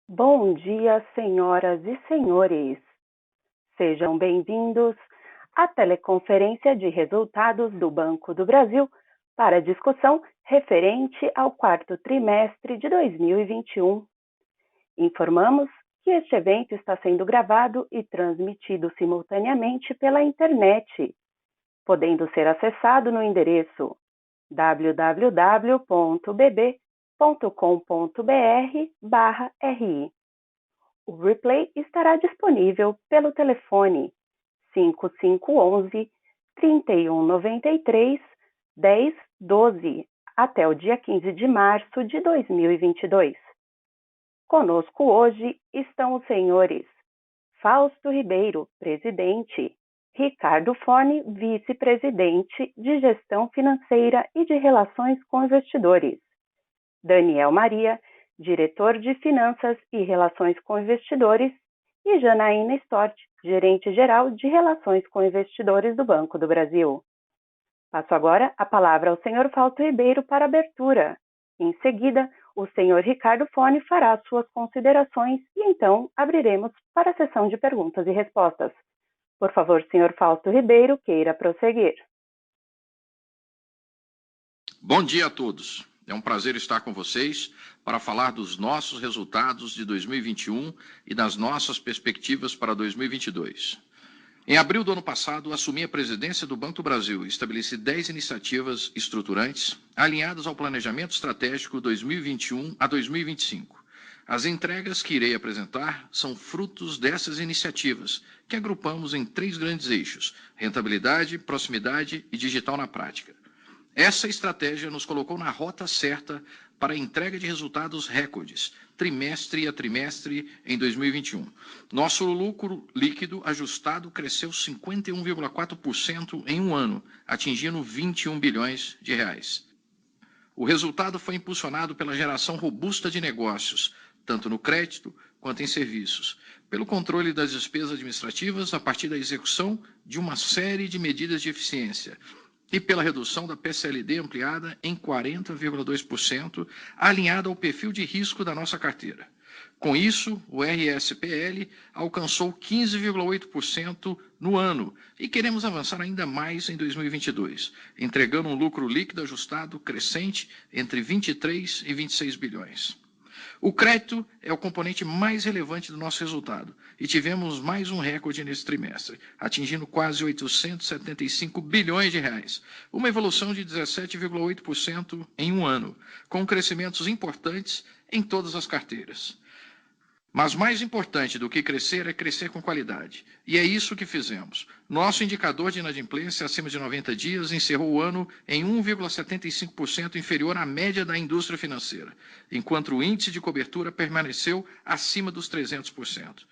Bom dia, senhoras e senhores. Sejam bem-vindos à teleconferência de resultados do Banco do Brasil para discussão referente ao quarto trimestre de 2021. Informamos que este evento está sendo gravado e transmitido simultaneamente pela internet, podendo ser acessado no endereço www.bb.com.br/ri. O replay estará disponível pelo telefone 5511 3193 1012 até o dia 15 de março de 2022. Conosco hoje estão os senhores Fausto Ribeiro, presidente, Ricardo Forni, vice-presidente de Gestão Financeira e de Relações com Investidores, Daniel Maria, diretor de Finanças e Relações com Investidores, e Janaína Stort, gerente-geral de Relações com Investidores do Banco do Brasil. Passo agora a palavra ao senhor Fausto Ribeiro para abertura. Em seguida, o senhor Ricardo Forni fará suas considerações e então abriremos para a sessão de perguntas e respostas. Por favor, senhor Fausto Ribeiro, queira prosseguir. Bom dia a todos. É um prazer estar com vocês para falar dos nossos resultados de 2021 e das nossas perspectivas para 2022. Em abril do ano passado, assumi a presidência do Banco do Brasil e estabeleci 10 iniciativas estruturantes alinhadas ao planejamento estratégico 2021 a 2025. As entregas que irei apresentar são frutos dessas iniciativas, que agrupamos em 3 grandes eixos: rentabilidade, proximidade e digital na prática. Essa estratégia nos colocou na rota certa para a entrega de resultados recordes, trimestre a trimestre em 2021. Nosso lucro líquido ajustado cresceu 51,4% em um ano, atingindo 21 bilhões de reais. O resultado foi impulsionado pela geração robusta de negócios, tanto no crédito quanto em serviços, pelo controle das despesas administrativas a partir da execução de uma série de medidas de eficiência, e pela redução da PCLD ampliada em 40,2%, alinhada ao perfil de risco da nossa carteira. Com isso, o RSPL alcançou 15,8% no ano e queremos avançar ainda mais em 2022, entregando um lucro líquido ajustado crescente entre 23 e 26 bilhões. O crédito é o componente mais relevante do nosso resultado e tivemos mais um recorde nesse trimestre, atingindo quase 875 bilhões de reais, uma evolução de 17,8% em um ano, com crescimentos importantes em todas as carteiras. Mas mais importante do que crescer é crescer com qualidade. E é isso que fizemos. Nosso indicador de inadimplência acima de 90 dias encerrou o ano em 1,75% inferior à média da indústria financeira, enquanto o índice de cobertura permaneceu acima dos 300%.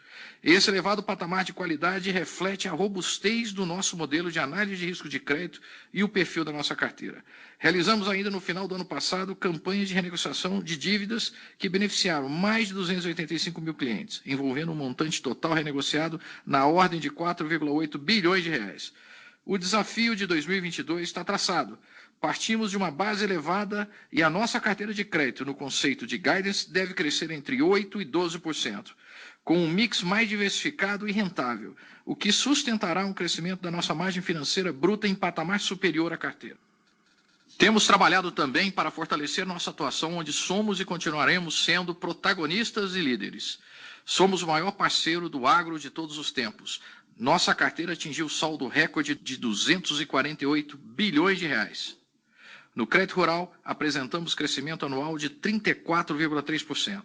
Esse elevado patamar de qualidade reflete a robustez do nosso modelo de análise de risco de crédito e o perfil da nossa carteira. Realizamos ainda no final do ano passado campanhas de renegociação de dívidas que beneficiaram mais de 285 mil clientes, envolvendo um montante total renegociado na ordem de 4,8 bilhões de reais. O desafio de 2022 está traçado. Partimos de uma base elevada e a nossa carteira de crédito no conceito de guidance deve crescer entre 8% e 12%, com um mix mais diversificado e rentável, o que sustentará um crescimento da nossa margem financeira bruta em patamar superior à carteira. Temos trabalhado também para fortalecer nossa atuação onde somos e continuaremos sendo protagonistas e líderes. Somos o maior parceiro do agro de todos os tempos. Nossa carteira atingiu saldo recorde de 248 bilhões de reais. No crédito rural, apresentamos crescimento anual de 34,3%.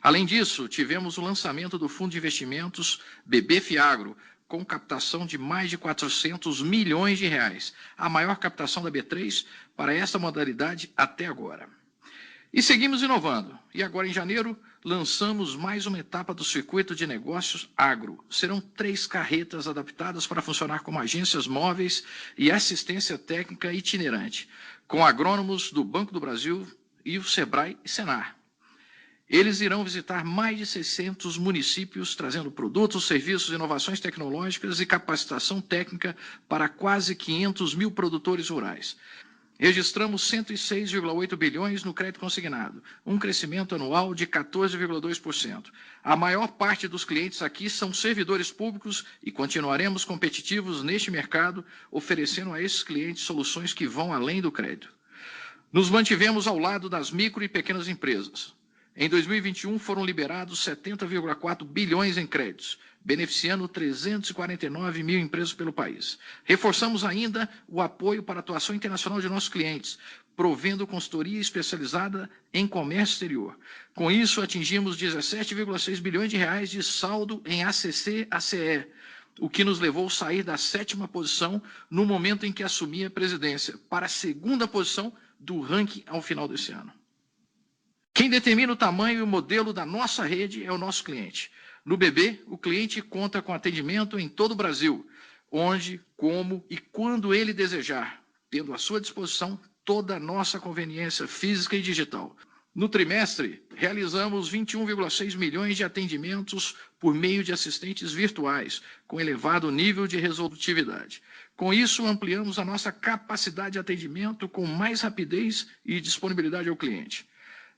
Além disso, tivemos o lançamento do Fundo de Investimentos BB Fiagro, com captação de mais de 400 milhões de reais, a maior captação da B3 para esta modalidade até agora. E seguimos inovando. E agora, em janeiro, lançamos mais uma etapa do circuito de negócios agro. Serão 3 carretas adaptadas para funcionar como agências móveis e assistência técnica itinerante, com agrônomos do Banco do Brasil e o Sebrae e Senar. Eles irão visitar mais de 600 municípios, trazendo produtos, serviços, inovações tecnológicas e capacitação técnica para quase 500 mil produtores rurais. Registramos 106,8 bilhões no crédito consignado, um crescimento anual de 14,2%. A maior parte dos clientes aqui são servidores públicos e continuaremos competitivos neste mercado, oferecendo a esses clientes soluções que vão além do crédito. Nos mantivemos ao lado das micro e pequenas empresas. Em 2021, foram liberados 70,4 bilhões em créditos, beneficiando 349 mil empresas pelo país. Reforçamos ainda o apoio para a atuação internacional de nossos clientes, provendo consultoria especializada em comércio exterior. Com isso, atingimos 17,6 bilhões de reais de saldo em ACC-ACE, o que nos levou a sair da 7ª posição no momento em que assumi a presidência, para a 2ª posição do ranking ao final desse ano. Quem determina o tamanho e o modelo da nossa rede é o nosso cliente. No BB, o cliente conta com atendimento em todo o Brasil, onde, como e quando ele desejar, tendo à sua disposição toda a nossa conveniência física e digital. No trimestre, realizamos 21,6 milhões de atendimentos por meio de assistentes virtuais, com elevado nível de resolutividade. Com isso, ampliamos a nossa capacidade de atendimento com mais rapidez e disponibilidade ao cliente.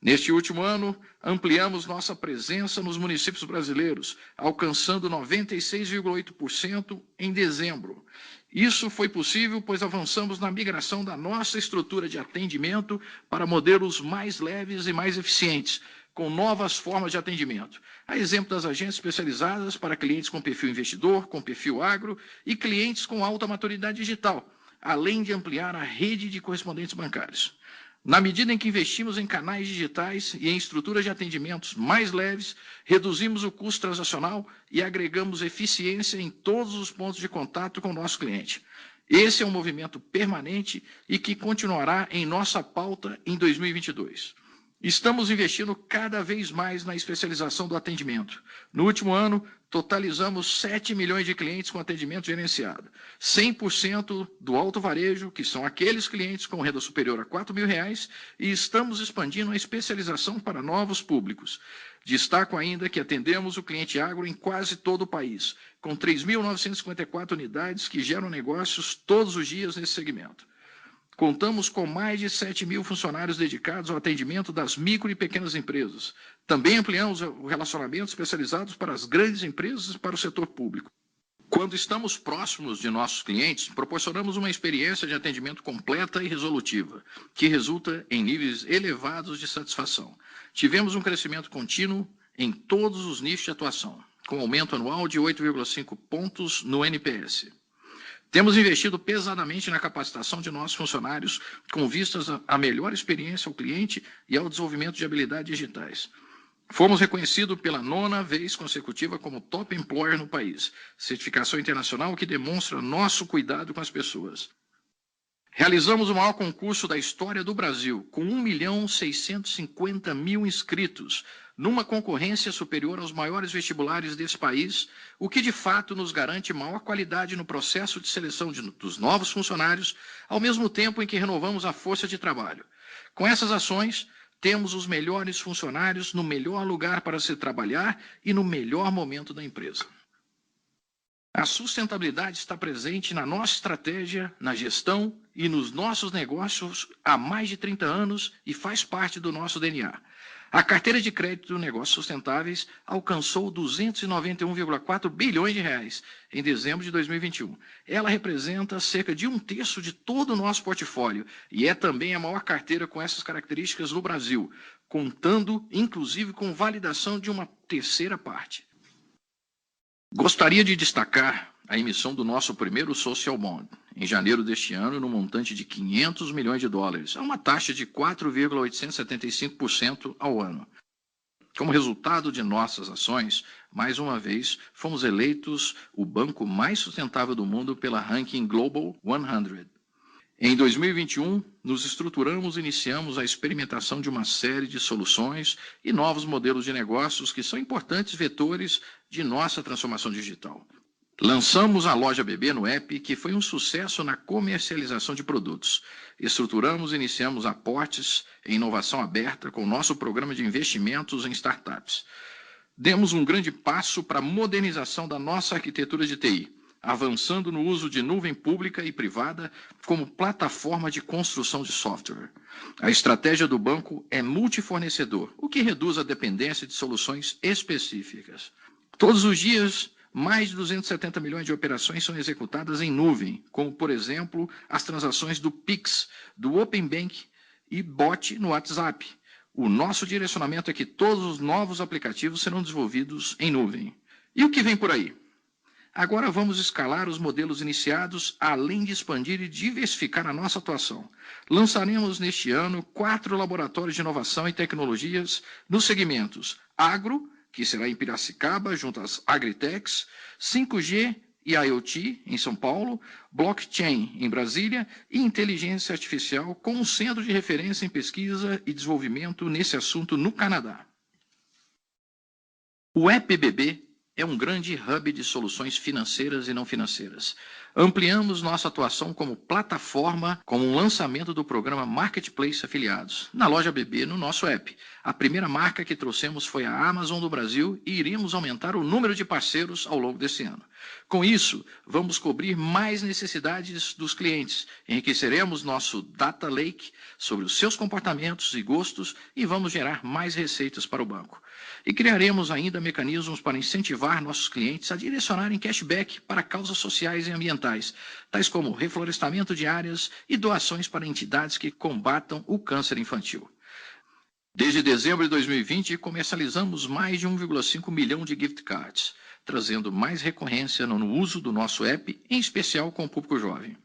Neste último ano, ampliamos nossa presença nos municípios brasileiros, alcançando 96,8% em dezembro. Isso foi possível pois avançamos na migração da nossa estrutura de atendimento para modelos mais leves e mais eficientes, com novas formas de atendimento. A exemplo das agências especializadas para clientes com perfil investidor, com perfil agro e clientes com alta maturidade digital, além de ampliar a rede de correspondentes bancários. Na medida em que investimos em canais digitais e em estruturas de atendimentos mais leves, reduzimos o custo transacional e agregamos eficiência em todos os pontos de contato com o nosso cliente. Esse é um movimento permanente e que continuará em nossa pauta em 2022. Estamos investindo cada vez mais na especialização do atendimento. No último ano, totalizamos 7 milhões de clientes com atendimento gerenciado. 100% do alto varejo, que são aqueles clientes com renda superior a R$ 4.000, e estamos expandindo a especialização para novos públicos. Destaco ainda que atendemos o cliente agro em quase todo o país, com 3.954 unidades que geram negócios todos os dias nesse segmento. Contamos com mais de 7 mil funcionários dedicados ao atendimento das micro e pequenas empresas. Também ampliamos o relacionamento especializado para as grandes empresas e para o setor público. Quando estamos próximos de nossos clientes, proporcionamos uma experiência de atendimento completa e resolutiva, que resulta em níveis elevados de satisfação. Tivemos um crescimento contínuo em todos os nichos de atuação, com aumento anual de 8,5 pontos no NPS. Temos investido pesadamente na capacitação de nossos funcionários, com vistas à melhor experiência ao cliente e ao desenvolvimento de habilidades digitais. Fomos reconhecidos pela 9ª vez consecutiva como Top Employer no país, certificação internacional que demonstra nosso cuidado com as pessoas. Realizamos o maior concurso da história do Brasil, com 1.650.000 inscritos, numa concorrência superior aos maiores vestibulares desse país, o que de fato nos garante maior qualidade no processo de seleção dos novos funcionários, ao mesmo tempo em que renovamos a força de trabalho. Com essas ações, temos os melhores funcionários no melhor lugar para se trabalhar e no melhor momento da empresa. A sustentabilidade está presente na nossa estratégia, na gestão e nos nossos negócios há mais de 30 anos e faz parte do nosso DNA. A carteira de crédito de negócios sustentáveis alcançou 291,4 bilhões de reais em dezembro de 2021. Ela representa cerca de 1/3 de todo o nosso portfólio e é também a maior carteira com essas características no Brasil, contando inclusive com validação de uma terceira parte. Gostaria de destacar a emissão do nosso primeiro Social Bond, em janeiro deste ano, no montante de $500 milhões, a uma taxa de 4,875% ao ano. Como resultado de nossas ações, mais uma vez, fomos eleitos o banco mais sustentável do mundo pela Ranking Global 100. Em 2021, nos estruturamos e iniciamos a experimentação de uma série de soluções e novos modelos de negócios que são importantes vetores de nossa transformação digital. Lançamos a loja BB no app, que foi um sucesso na comercialização de produtos. Estruturamos e iniciamos aportes em inovação aberta com o nosso programa de investimentos em startups. Demos um grande passo para a modernização da nossa arquitetura de TI, avançando no uso de nuvem pública e privada como plataforma de construção de software. A estratégia do banco é multifornecedor, o que reduz a dependência de soluções específicas. Todos os dias, mais de 270 milhões de operações são executadas em nuvem, como, por exemplo, as transações do Pix, do Open Bank e bot no WhatsApp. O nosso direcionamento é que todos os novos aplicativos serão desenvolvidos em nuvem. E o que vem por aí? Agora vamos escalar os modelos iniciados, além de expandir e diversificar a nossa atuação. Lançaremos neste ano 4 laboratórios de inovação e tecnologias nos segmentos agro, que será em Piracicaba, junto às Agritechs, 5G e IoT em São Paulo, blockchain em Brasília e inteligência artificial com um centro de referência em pesquisa e desenvolvimento nesse assunto no Canadá. O EPBB é um grande hub de soluções financeiras e não financeiras. Ampliamos nossa atuação como plataforma com o lançamento do programa Marketplace Afiliados, na loja BB, no nosso app. A primeira marca que trouxemos foi a Amazon do Brasil e iremos aumentar o número de parceiros ao longo desse ano. Com isso, vamos cobrir mais necessidades dos clientes, enriqueceremos nosso Data Lake sobre os seus comportamentos e gostos e vamos gerar mais receitas para o banco. E criaremos ainda mecanismos para incentivar nossos clientes a direcionarem cashback para causas sociais e ambientais, tais como reflorestamento de áreas e doações para entidades que combatam o câncer infantil. Desde dezembro de 2020, comercializamos mais de 1,5 milhão de gift cards, trazendo mais recorrência no uso do nosso app, em especial com o público jovem.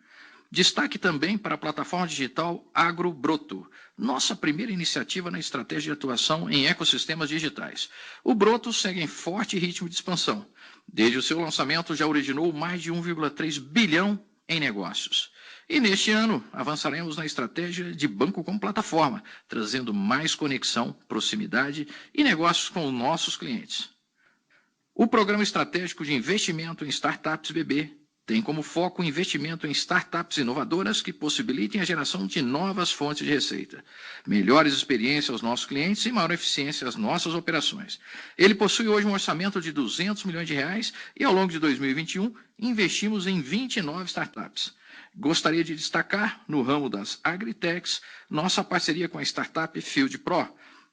Destaque também para a plataforma digital AgroBroto, nossa primeira iniciativa na estratégia de atuação em ecossistemas digitais. O Broto segue em forte ritmo de expansão. Desde o seu lançamento já originou mais de 1,3 bilhão em negócios. E neste ano avançaremos na estratégia de banco como plataforma, trazendo mais conexão, proximidade e negócios com os nossos clientes. O Programa Estratégico de Investimento em Startups BB tem como foco o investimento em startups inovadoras que possibilitem a geração de novas fontes de receita, melhores experiências aos nossos clientes e maior eficiência às nossas operações. Ele possui hoje um orçamento de 200 milhões de reais e, ao longo de 2021, investimos em 29 startups. Gostaria de destacar, no ramo das Agritechs, nossa parceria com a startup Field Pro.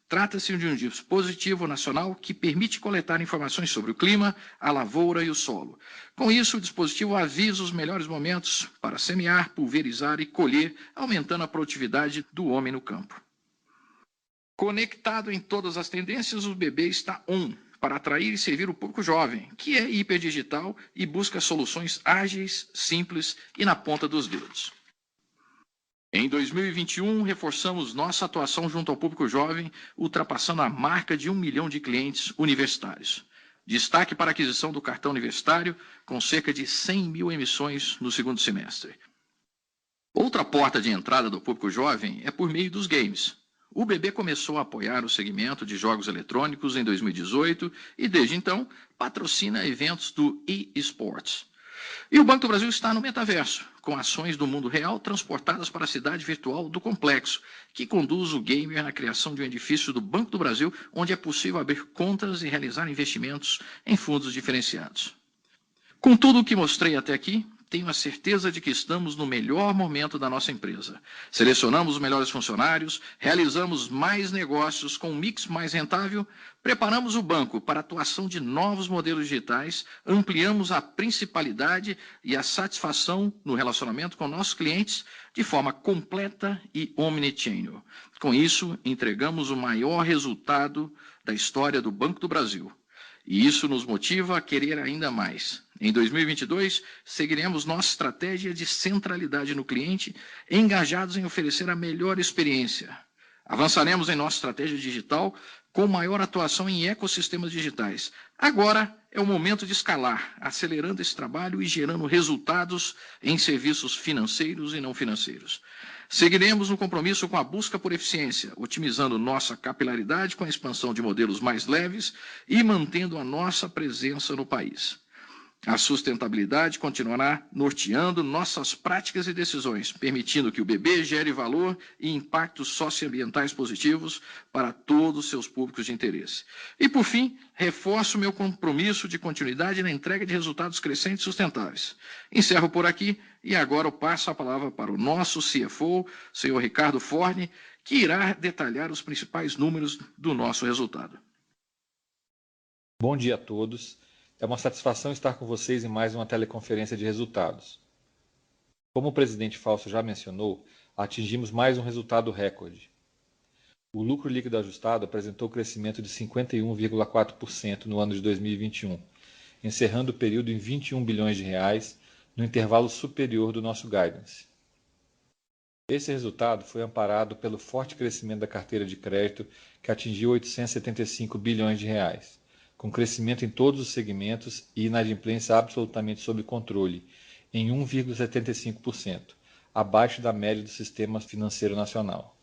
Trata-se de um dispositivo nacional que permite coletar informações sobre o clima, a lavoura e o solo. Com isso, o dispositivo avisa os melhores momentos para semear, pulverizar e colher, aumentando a produtividade do homem no campo. Conectado em todas as tendências, o BB está on para atrair e servir o público jovem, que é hiperdigital e busca soluções ágeis, simples e na ponta dos dedos. Em 2021, reforçamos nossa atuação junto ao público jovem, ultrapassando a marca de 1 milhão de clientes universitários. Destaque para a aquisição do cartão universitário, com cerca de 100 mil emissões no segundo semestre. Outra porta de entrada do público jovem é por meio dos games. O BB começou a apoiar o segmento de jogos eletrônicos em 2018 e, desde então, patrocina eventos do eSports. E o Banco do Brasil está no metaverso, com ações do mundo real transportadas para a cidade virtual do Complexo, que conduz o gamer na criação de um edifício do Banco do Brasil, onde é possível abrir contas e realizar investimentos em fundos diferenciados. Com tudo o que mostrei até aqui, tenho a certeza de que estamos no melhor momento da nossa empresa. Selecionamos os melhores funcionários, realizamos mais negócios com um mix mais rentável, preparamos o banco para a atuação de novos modelos digitais, ampliamos a principalidade e a satisfação no relacionamento com nossos clientes de forma completa e omnichannel. Com isso, entregamos o maior resultado da história do Banco do Brasil. E isso nos motiva a querer ainda mais. Em 2022, seguiremos nossa estratégia de centralidade no cliente, engajados em oferecer a melhor experiência. Avançaremos em nossa estratégia digital com maior atuação em ecossistemas digitais. Agora é o momento de escalar, acelerando esse trabalho e gerando resultados em serviços financeiros e não financeiros. Seguiremos no compromisso com a busca por eficiência, otimizando nossa capilaridade com a expansão de modelos mais leves e mantendo a nossa presença no país. A sustentabilidade continuará norteando nossas práticas e decisões, permitindo que o BB gere valor e impactos socioambientais positivos para todos os seus públicos de interesse. E, por fim, reforço meu compromisso de continuidade na entrega de resultados crescentes e sustentáveis. Encerro por aqui e agora eu passo a palavra para o nosso CFO, senhor Ricardo Forni, que irá detalhar os principais números do nosso resultado. Bom dia a todos. É uma satisfação estar com vocês em mais uma teleconferência de resultados. Como o presidente Fausto já mencionou, atingimos mais um resultado recorde. O lucro líquido ajustado apresentou crescimento de 51,4% no ano de 2021, encerrando o período em 21 bilhões de reais, no intervalo superior do nosso guidance. Esse resultado foi amparado pelo forte crescimento da carteira de crédito, que atingiu 875 bilhões de reais, com crescimento em todos os segmentos e inadimplência absolutamente sob controle, em 1,75%, abaixo da média do sistema financeiro nacional.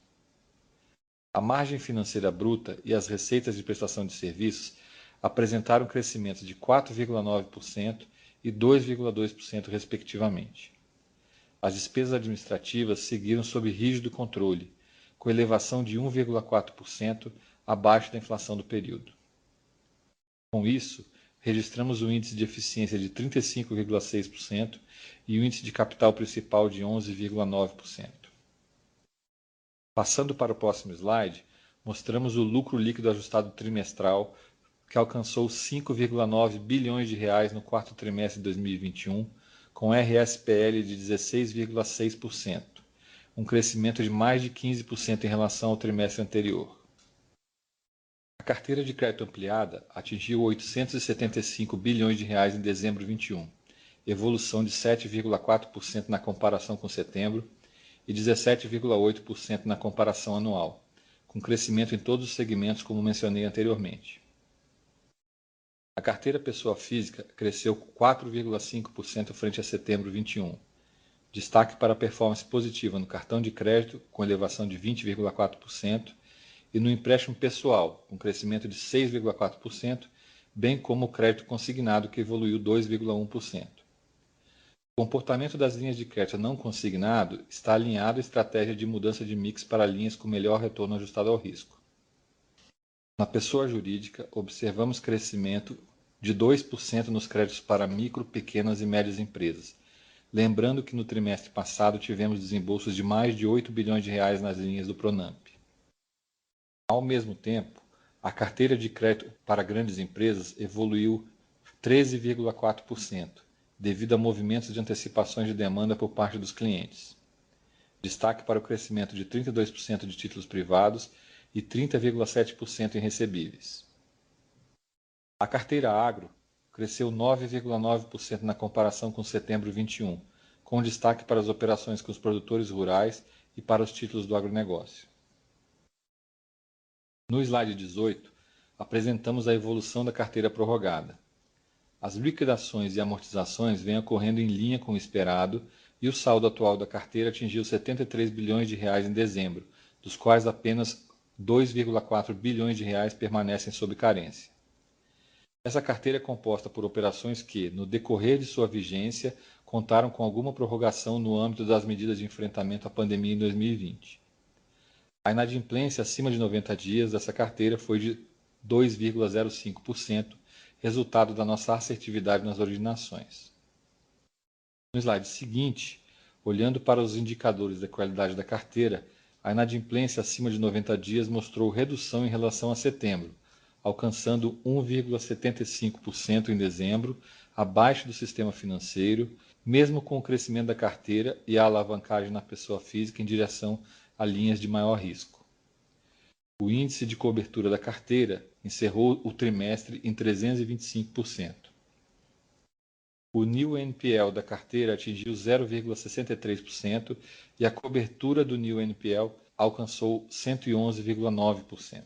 A margem financeira bruta e as receitas de prestação de serviços apresentaram crescimentos de 4,9% e 2,2%, respectivamente. As despesas administrativas seguiram sob rígido controle, com elevação de 1,4% abaixo da inflação do período. Com isso, registramos um índice de eficiência de 35,6% e o índice de capital principal de 11,9%. Passando para o próximo slide, mostramos o lucro líquido ajustado trimestral, que alcançou 5,9 bilhões de reais no quarto trimestre de 2021, com RSPL de 16,6%, um crescimento de mais de 15% em relação ao trimestre anterior. A carteira de crédito ampliada atingiu 875 bilhões de reais em dezembro de 2021, evolução de 7,4% na comparação com setembro e 17,8% na comparação anual, com crescimento em todos os segmentos, como mencionei anteriormente. A carteira pessoa física cresceu 4,5% frente a setembro de 2021. Destaque para a performance positiva no cartão de crédito, com elevação de 20,4%, e no empréstimo pessoal, com crescimento de 6,4%, bem como o crédito consignado, que evoluiu 2,1%. O comportamento das linhas de crédito não consignado está alinhado à estratégia de mudança de mix para linhas com melhor retorno ajustado ao risco. Na pessoa jurídica, observamos crescimento de 2% nos créditos para micro, pequenas e médias empresas, lembrando que no trimestre passado tivemos desembolsos de mais de 8 bilhões de reais nas linhas do Pronamp. Ao mesmo tempo, a carteira de crédito para grandes empresas evoluiu 13,4%, devido a movimentos de antecipações de demanda por parte dos clientes. Destaque para o crescimento de 32% de títulos privados e 30,7% em recebíveis. A carteira agro cresceu 9,9% na comparação com setembro de 2021, com destaque para as operações com os produtores rurais e para os títulos do agronegócio. No slide 18, apresentamos a evolução da carteira prorrogada. As liquidações e amortizações vêm ocorrendo em linha com o esperado e o saldo atual da carteira atingiu 73 bilhões de reais em dezembro, dos quais apenas 2,4 bilhões de reais permanecem sob carência. Essa carteira é composta por operações que, no decorrer de sua vigência, contaram com alguma prorrogação no âmbito das medidas de enfrentamento à pandemia em 2020. A inadimplência acima de 90 dias dessa carteira foi de 2,05%, resultado da nossa assertividade nas originações. No slide seguinte, olhando para os indicadores da qualidade da carteira, a inadimplência acima de 90 dias mostrou redução em relação a setembro, alcançando 1,75% em dezembro, abaixo do sistema financeiro, mesmo com o crescimento da carteira e a alavancagem na pessoa física em direção a linhas de maior risco. O índice de cobertura da carteira encerrou o trimestre em 325%. O New NPL da carteira atingiu 0,63% e a cobertura do New NPL alcançou 111,9%.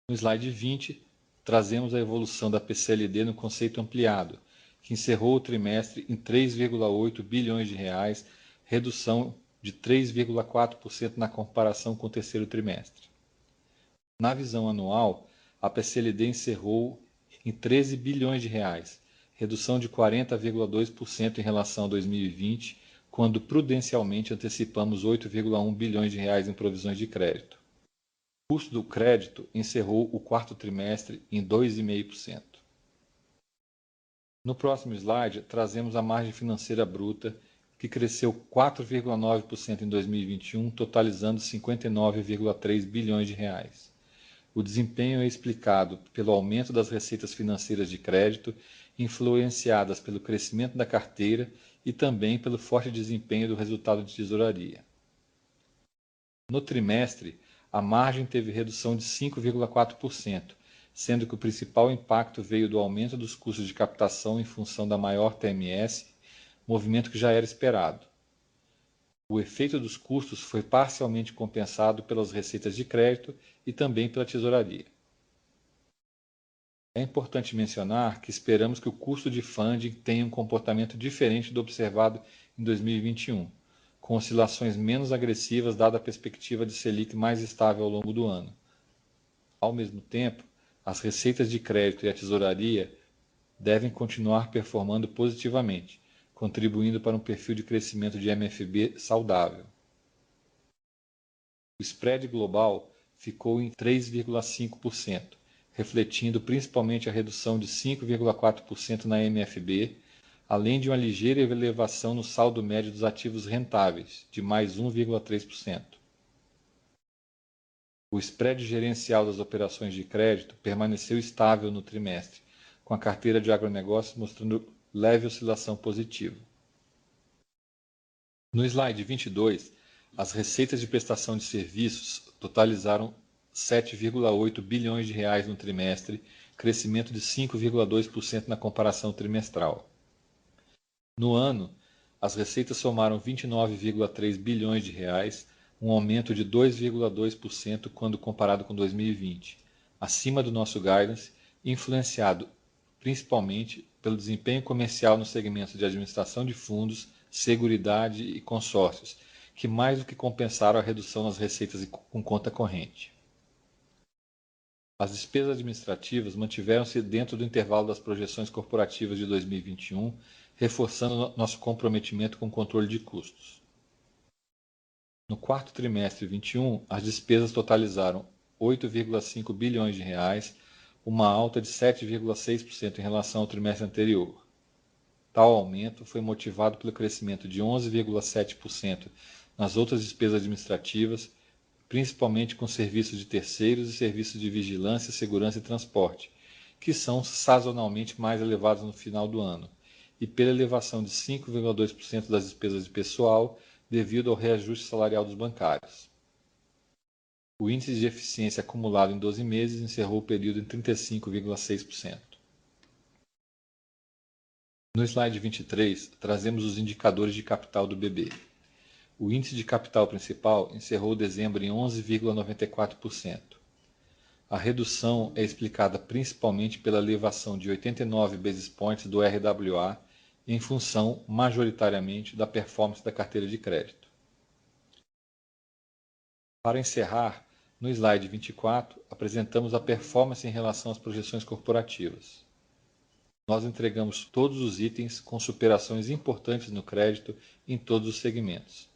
No slide 20, trazemos a evolução da PCLD no conceito ampliado, que encerrou o trimestre em 3,8 bilhões de reais, redução de 3,4% na comparação com o terceiro trimestre. Na visão anual, a PCLD encerrou em 13 bilhões de reais, redução de 40,2% em relação a 2020, quando prudencialmente antecipamos 8,1 bilhões de reais em provisões de crédito. O custo do crédito encerrou o quarto trimestre em 2,5%. No próximo slide, trazemos a margem financeira bruta, que cresceu 4,9% em 2021, totalizando 59,3 bilhões de reais. O desempenho é explicado pelo aumento das receitas financeiras de crédito, influenciadas pelo crescimento da carteira e também pelo forte desempenho do resultado de tesouraria. No trimestre, a margem teve redução de 5,4%, sendo que o principal impacto veio do aumento dos custos de captação em função da maior TMS, movimento que já era esperado. O efeito dos custos foi parcialmente compensado pelas receitas de crédito e também pela tesouraria. É importante mencionar que esperamos que o custo de funding tenha um comportamento diferente do observado em 2021, com oscilações menos agressivas dada a perspectiva de Selic mais estável ao longo do ano. Ao mesmo tempo, as receitas de crédito e a tesouraria devem continuar performando positivamente, contribuindo para um perfil de crescimento de MFB saudável. O spread global ficou em 3,5%, refletindo principalmente a redução de 5,4% na MFB, além de uma ligeira elevação no saldo médio dos ativos rentáveis, de mais 1,3%. O spread gerencial das operações de crédito permaneceu estável no trimestre, com a carteira de agronegócios mostrando leve oscilação positiva. No slide 22, as receitas de prestação de serviços totalizaram 7,8 bilhões de reais no trimestre, crescimento de 5,2% na comparação trimestral. No ano, as receitas somaram 29,3 bilhões de reais, um aumento de 2,2% quando comparado com 2020, acima do nosso guidance, influenciado principalmente pelo desempenho comercial nos segmentos de administração de fundos, seguridade e consórcios, que mais do que compensaram a redução nas receitas com conta corrente. As despesas administrativas mantiveram-se dentro do intervalo das projeções corporativas de 2021, reforçando nosso comprometimento com o controle de custos. No quarto trimestre 2021, as despesas totalizaram 8,5 bilhões de reais, uma alta de 7,6% em relação ao trimestre anterior. Tal aumento foi motivado pelo crescimento de 11,7% nas outras despesas administrativas, principalmente com serviços de terceiros e serviços de vigilância, segurança e transporte, que são sazonalmente mais elevados no final do ano, e pela elevação de 5,2% das despesas de pessoal devido ao reajuste salarial dos bancários. O índice de eficiência acumulado em 12 meses encerrou o período em 35,6%. No slide 23, trazemos os indicadores de capital do BB. O índice de capital principal encerrou dezembro em 11,94%. A redução é explicada principalmente pela elevação de 89 basis points do RWA, em função, majoritariamente, da performance da carteira de crédito. Para encerrar, no slide 24, apresentamos a performance em relação às projeções corporativas. Nós entregamos todos os itens com superações importantes no crédito em todos os segmentos.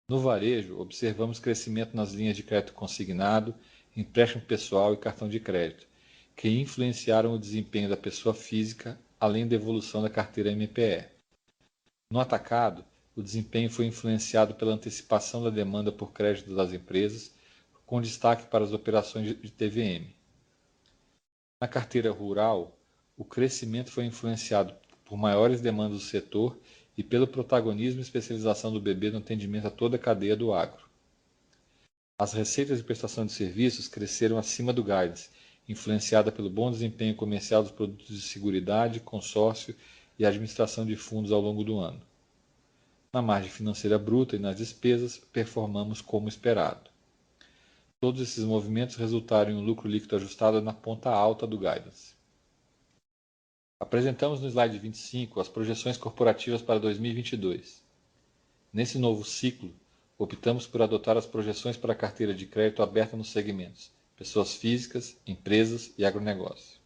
No varejo, observamos crescimento nas linhas de crédito consignado, empréstimo pessoal e cartão de crédito, que influenciaram o desempenho da pessoa física, além da evolução da carteira MPE. No atacado, o desempenho foi influenciado pela antecipação da demanda por crédito das empresas, com destaque para as operações de TVM. Na carteira rural, o crescimento foi influenciado por maiores demandas do setor e pelo protagonismo e especialização do BB no atendimento a toda a cadeia do agro. As receitas de prestação de serviços cresceram acima do guidance, influenciada pelo bom desempenho comercial dos produtos de seguridade, consórcio e administração de fundos ao longo do ano. Na margem financeira bruta e nas despesas, performamos como esperado. Todos esses movimentos resultaram em um lucro líquido ajustado na ponta alta do guidance. Apresentamos no slide 25 as projeções corporativas para 2022. Nesse novo ciclo, optamos por adotar as projeções para a carteira de crédito aberta nos segmentos pessoas físicas, empresas e agronegócio.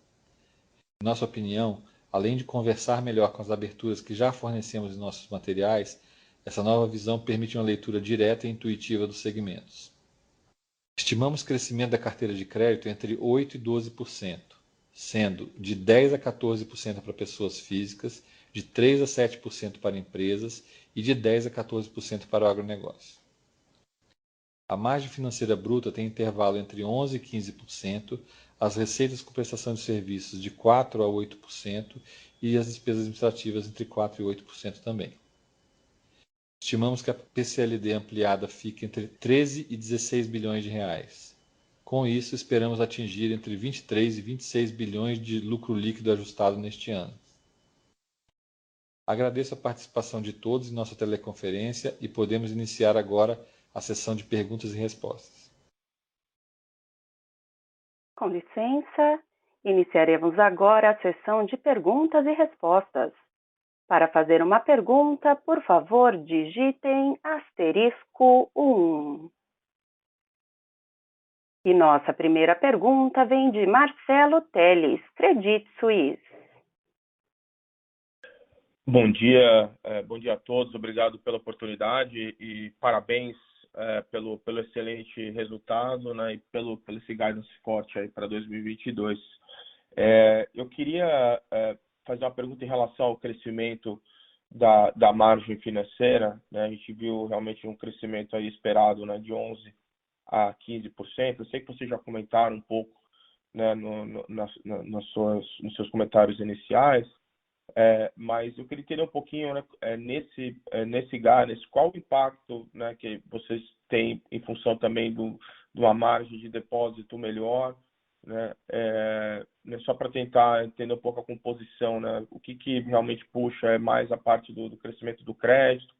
Em nossa opinião, além de conversar melhor com as aberturas que já fornecemos em nossos materiais, essa nova visão permite uma leitura direta e intuitiva dos segmentos. Estimamos crescimento da carteira de crédito entre 8% e 12%, sendo de 10% a 14% para pessoas físicas, de 3% a 7% para empresas e de 10% a 14% para o agronegócio. A margem financeira bruta tem intervalo entre 11% e 15%, as receitas com prestação de serviços de 4% a 8% e as despesas administrativas entre 4% e 8% também. Estimamos que a PCLD ampliada fique entre 13 e 16 bilhões de reais. Com isso, esperamos atingir entre 23 e 26 bilhões de lucro líquido ajustado neste ano. Agradeço a participação de todos em nossa teleconferência e podemos iniciar agora a sessão de perguntas e respostas. Com licença, iniciaremos agora a sessão de perguntas e respostas. Para fazer uma pergunta, por favor, digitem *1. E nossa primeira pergunta vem de Marcelo Telles, Credit Suisse. Bom dia a todos, obrigado pela oportunidade e parabéns pelo excelente resultado, né, e pelo esse guidance forte aí para 2022. Eu queria fazer uma pergunta em relação ao crescimento da margem financeira, né? A gente viu realmente um crescimento aí esperado, né, de 11% a 15%. Eu sei que vocês já comentaram um pouco, né, nos seus comentários iniciais, mas eu queria entender um pouquinho, né, nesse guidance, qual o impacto, né, que vocês têm em função também de uma margem de depósito melhor, né, só para tentar entender um pouco a composição, né, o que realmente puxa mais a parte do crescimento do crédito,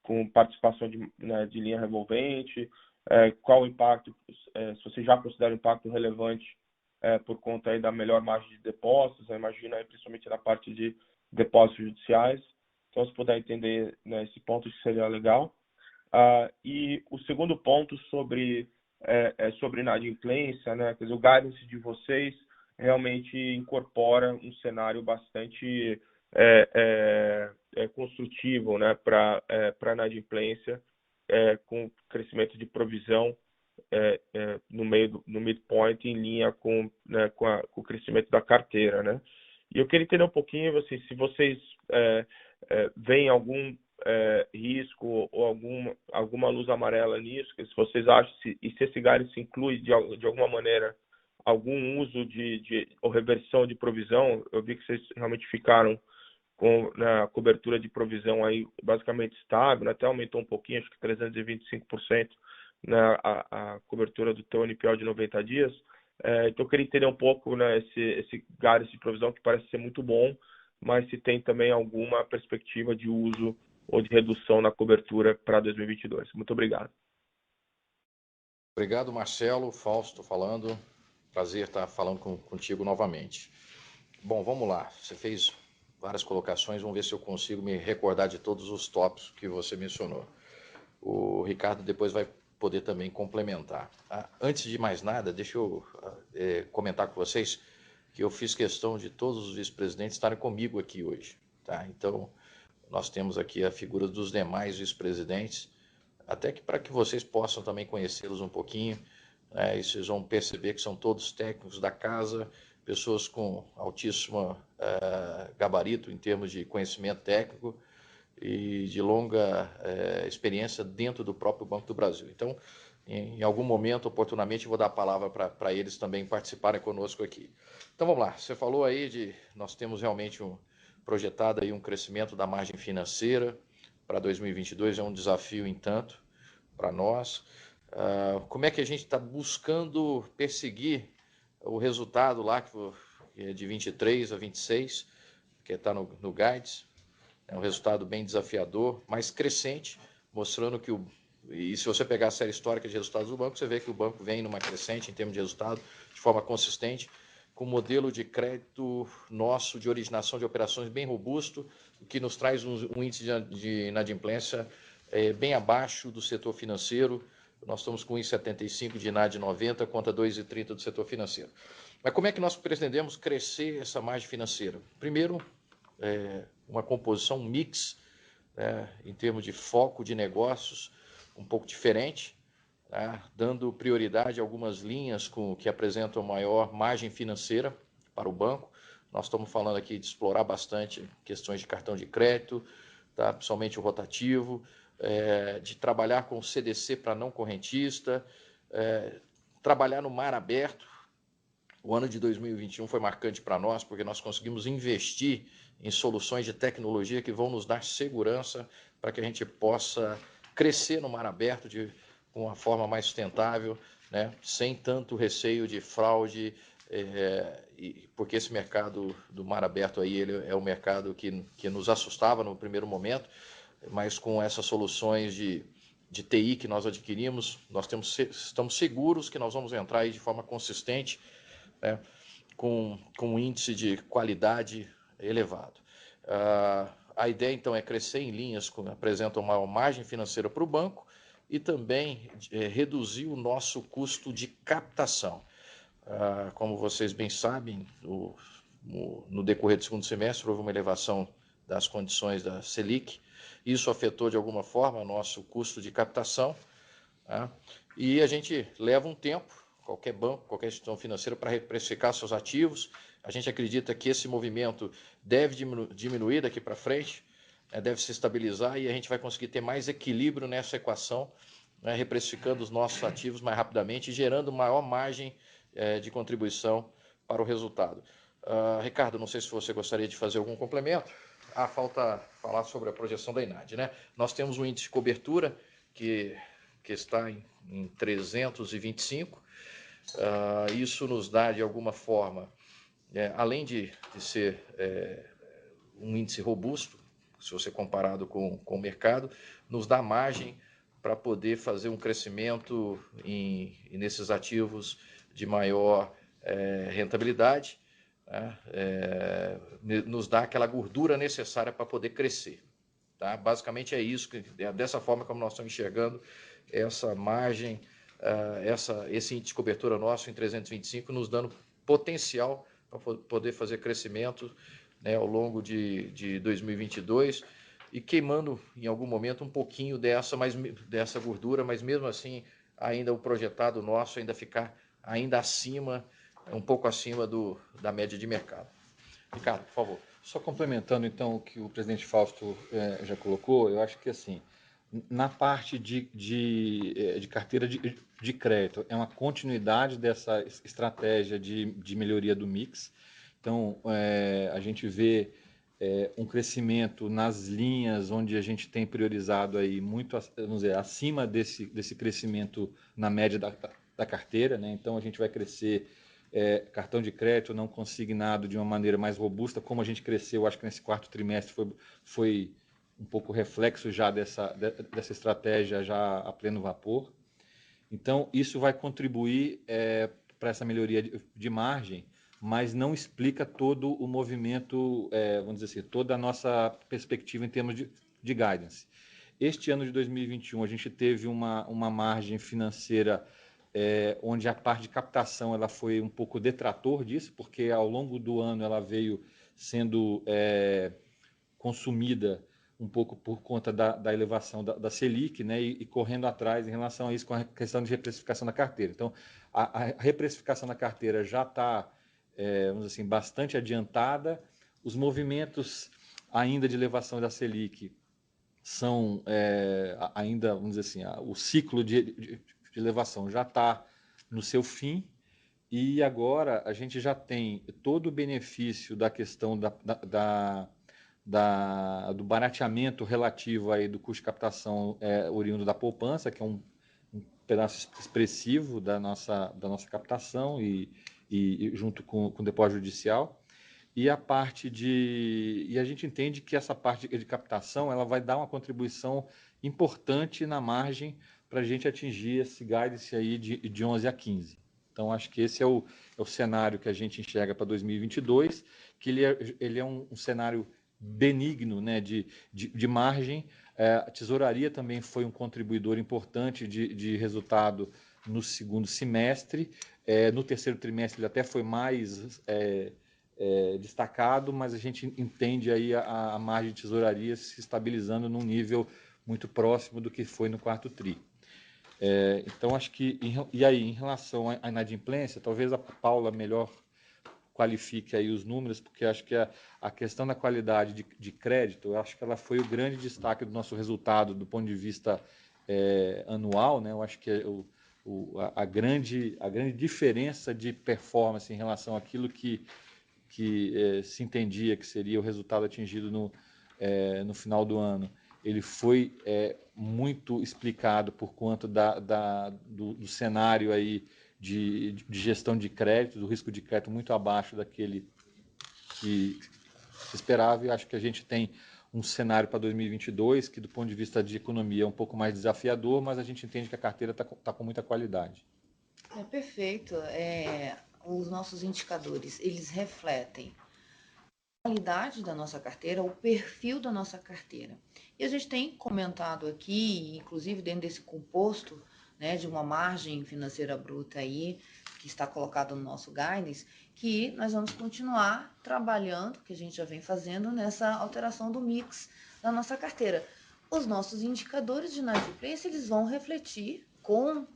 com participação de linha revolvente, qual o impacto, se você já considera o impacto relevante por conta aí da melhor margem de depósitos, eu imagino aí principalmente na parte de depósitos judiciais. Então, se puder entender, né, esse ponto, isso seria legal. E o segundo ponto sobre inadimplência, né? Quer dizer, o guidance de vocês realmente incorpora um cenário bastante construtivo, né, para inadimplência, com crescimento de provisão no midpoint, em linha com o crescimento da carteira, né? E eu queria entender um pouquinho, assim, se vocês veem algum risco ou alguma luz amarela nisso, que se vocês acham, se esse guidance inclui de alguma maneira algum uso ou reversão de provisão. Eu vi que vocês realmente ficaram com a cobertura de provisão aí basicamente estável, né? Até aumentou um pouquinho, acho que 325%, né, a cobertura do teu NPL de 90 dias. Então eu queria entender um pouco, né, esse guidance de provisão, que parece ser muito bom, mas se tem também alguma perspectiva de uso ou de redução na cobertura para 2022. Muito obrigado. Obrigado, Marcelo. Fausto falando. Prazer estar falando contigo novamente. Bom, vamos lá. Você fez várias colocações, vamos ver se eu consigo me recordar de todos os tópicos que você mencionou. O Ricardo depois vai poder também complementar. Antes de mais nada, deixa eu comentar com vocês que eu fiz questão de todos os vice-presidentes estarem comigo aqui hoje, tá? Então, nós temos aqui a figura dos demais vice-presidentes, até que para que vocês possam também conhecê-los um pouquinho, né? E vocês vão perceber que são todos técnicos da casa, pessoas com altíssimo gabarito em termos de conhecimento técnico e de longa experiência dentro do próprio Banco do Brasil. Então, em algum momento, oportunamente, vou dar a palavra para eles também participarem conosco aqui. Então, vamos lá. Você falou aí nós temos realmente projetado aí um crescimento da margem financeira para 2022, é um desafio em tanto para nós. Como é que a gente está buscando perseguir o resultado lá, que é de 23 a 26, que está no Guides? É um resultado bem desafiador, mas crescente, mostrando que e se você pegar a série histórica de resultados do banco, você vê que o banco vem numa crescente em termos de resultado, de forma consistente, com um modelo de crédito nosso, de originação de operações bem robusto, o que nos traz um índice de inadimplência bem abaixo do setor financeiro, nós estamos com 1,75 de INAD 90 contra 2,30 do setor financeiro. Mas como é que nós pretendemos crescer essa margem financeira? Primeiro, uma composição mix, em termos de foco de negócios, um pouco diferente, dando prioridade a algumas linhas que apresentam maior margem financeira para o banco. Nós estamos falando aqui de explorar bastante questões de cartão de crédito, principalmente o rotativo, de trabalhar com o CDC para não correntista, trabalhar no mar aberto. O ano de 2021 foi marcante para nós, porque nós conseguimos investir em soluções de tecnologia que vão nos dar segurança para que a gente possa crescer no mar aberto de uma forma mais sustentável, sem tanto receio de fraude, porque esse mercado do mar aberto aí, ele é um mercado que nos assustava no primeiro momento, mas com essas soluções de TI que nós adquirimos, estamos seguros que nós vamos entrar aí de forma consistente, com um índice de qualidade elevado. A ideia, então, é crescer em linhas que apresentam maior margem financeira para o banco e também reduzir o nosso custo de captação. Como vocês bem sabem, no decorrer do segundo semestre houve uma elevação das condições da Selic. Isso afetou de alguma forma o nosso custo de captação, e a gente leva um tempo, qualquer banco, qualquer instituição financeira, para reprecificar seus ativos. A gente acredita que esse movimento deve diminuir daqui para frente, deve se estabilizar e a gente vai conseguir ter mais equilíbrio nessa equação, reprecificando os nossos ativos mais rapidamente e gerando maior margem de contribuição para o resultado. Ricardo, não sei se você gostaria de fazer algum complemento. Falta falar sobre a projeção da INAD, Nós temos um índice de cobertura que está em 325. Isso nos dá, de alguma forma, além de ser um índice robusto, se você comparado com o mercado, nos dá margem para poder fazer um crescimento nesses ativos de maior rentabilidade, nos dá aquela gordura necessária para poder crescer. Basicamente é isso, dessa forma como nós estamos enxergando essa margem, esse índice de cobertura nosso em 325, nos dando potencial para poder fazer crescimento ao longo de 2022 e queimando em algum momento um pouquinho dessa gordura, mas mesmo assim ainda o projetado nosso ainda ficar acima, um pouco acima da média de mercado. Ricardo, por favor. Só complementando então o que o presidente Fausto já colocou, eu acho que assim, na parte de carteira de crédito, é uma continuidade dessa estratégia de melhoria do mix. Então, a gente vê um crescimento nas linhas onde a gente tem priorizado aí muito, vamos dizer, acima desse crescimento na média da carteira, Então, a gente vai crescer cartão de crédito não consignado de uma maneira mais robusta, como a gente cresceu, acho que nesse quarto trimestre foi um pouco reflexo já dessa estratégia já a pleno vapor. Então, isso vai contribuir para essa melhoria de margem, mas não explica todo o movimento, vamos dizer assim, toda a nossa perspectiva em termos de guidance. Este ano de 2021, a gente teve uma margem financeira onde a parte de captação ela foi um pouco detrator disso, porque ao longo do ano ela veio sendo consumida um pouco por conta da elevação da Selic, e correndo atrás em relação a isso com a questão de reprecificação da carteira. Então, a reprecificação da carteira já está, vamos dizer assim, bastante adiantada. Os movimentos ainda de elevação da Selic são ainda, vamos dizer assim, o ciclo de elevação já está no seu fim, e agora a gente já tem todo o benefício da questão do barateamento relativo aí do custo de captação oriundo da poupança, que é um pedaço expressivo da nossa captação e junto com o depósito judicial. E a gente entende que essa parte de captação ela vai dar uma contribuição importante na margem para a gente atingir esse guidance aí de 11 a 15. Então, acho que esse é o cenário que a gente enxerga para 2022, que ele é um cenário benigno, de margem, A tesouraria também foi um contribuidor importante de resultado no segundo semestre. No terceiro trimestre ele até foi mais destacado, mas a gente entende aí a margem de tesouraria se estabilizando num nível muito próximo do que foi no quarto tri. Então, acho que... E aí, em relação à inadimplência, talvez a Paula melhor qualifique aí os números, porque acho que a questão da qualidade de crédito, eu acho que ela foi o grande destaque do nosso resultado do ponto de vista anual, né? Eu acho que a grande diferença de performance em relação àquilo que se entendia que seria o resultado atingido no final do ano, ele foi muito explicado por conta do cenário aí de gestão de crédito, do risco de crédito muito abaixo daquele que se esperava, e acho que a gente tem um cenário para 2022 que, do ponto de vista de economia, é um pouco mais desafiador, mas a gente entende que a carteira está com muita qualidade. Perfeito. Os nossos indicadores, eles refletem a qualidade da nossa carteira, o perfil da nossa carteira. E a gente tem comentado aqui, inclusive dentro desse composto, né, de uma margem financeira bruta aí, que está colocado no nosso guidance, que nós vamos continuar trabalhando, que a gente já vem fazendo, nessa alteração do mix da nossa carteira. Os nossos indicadores de inadimplência, eles vão refletir com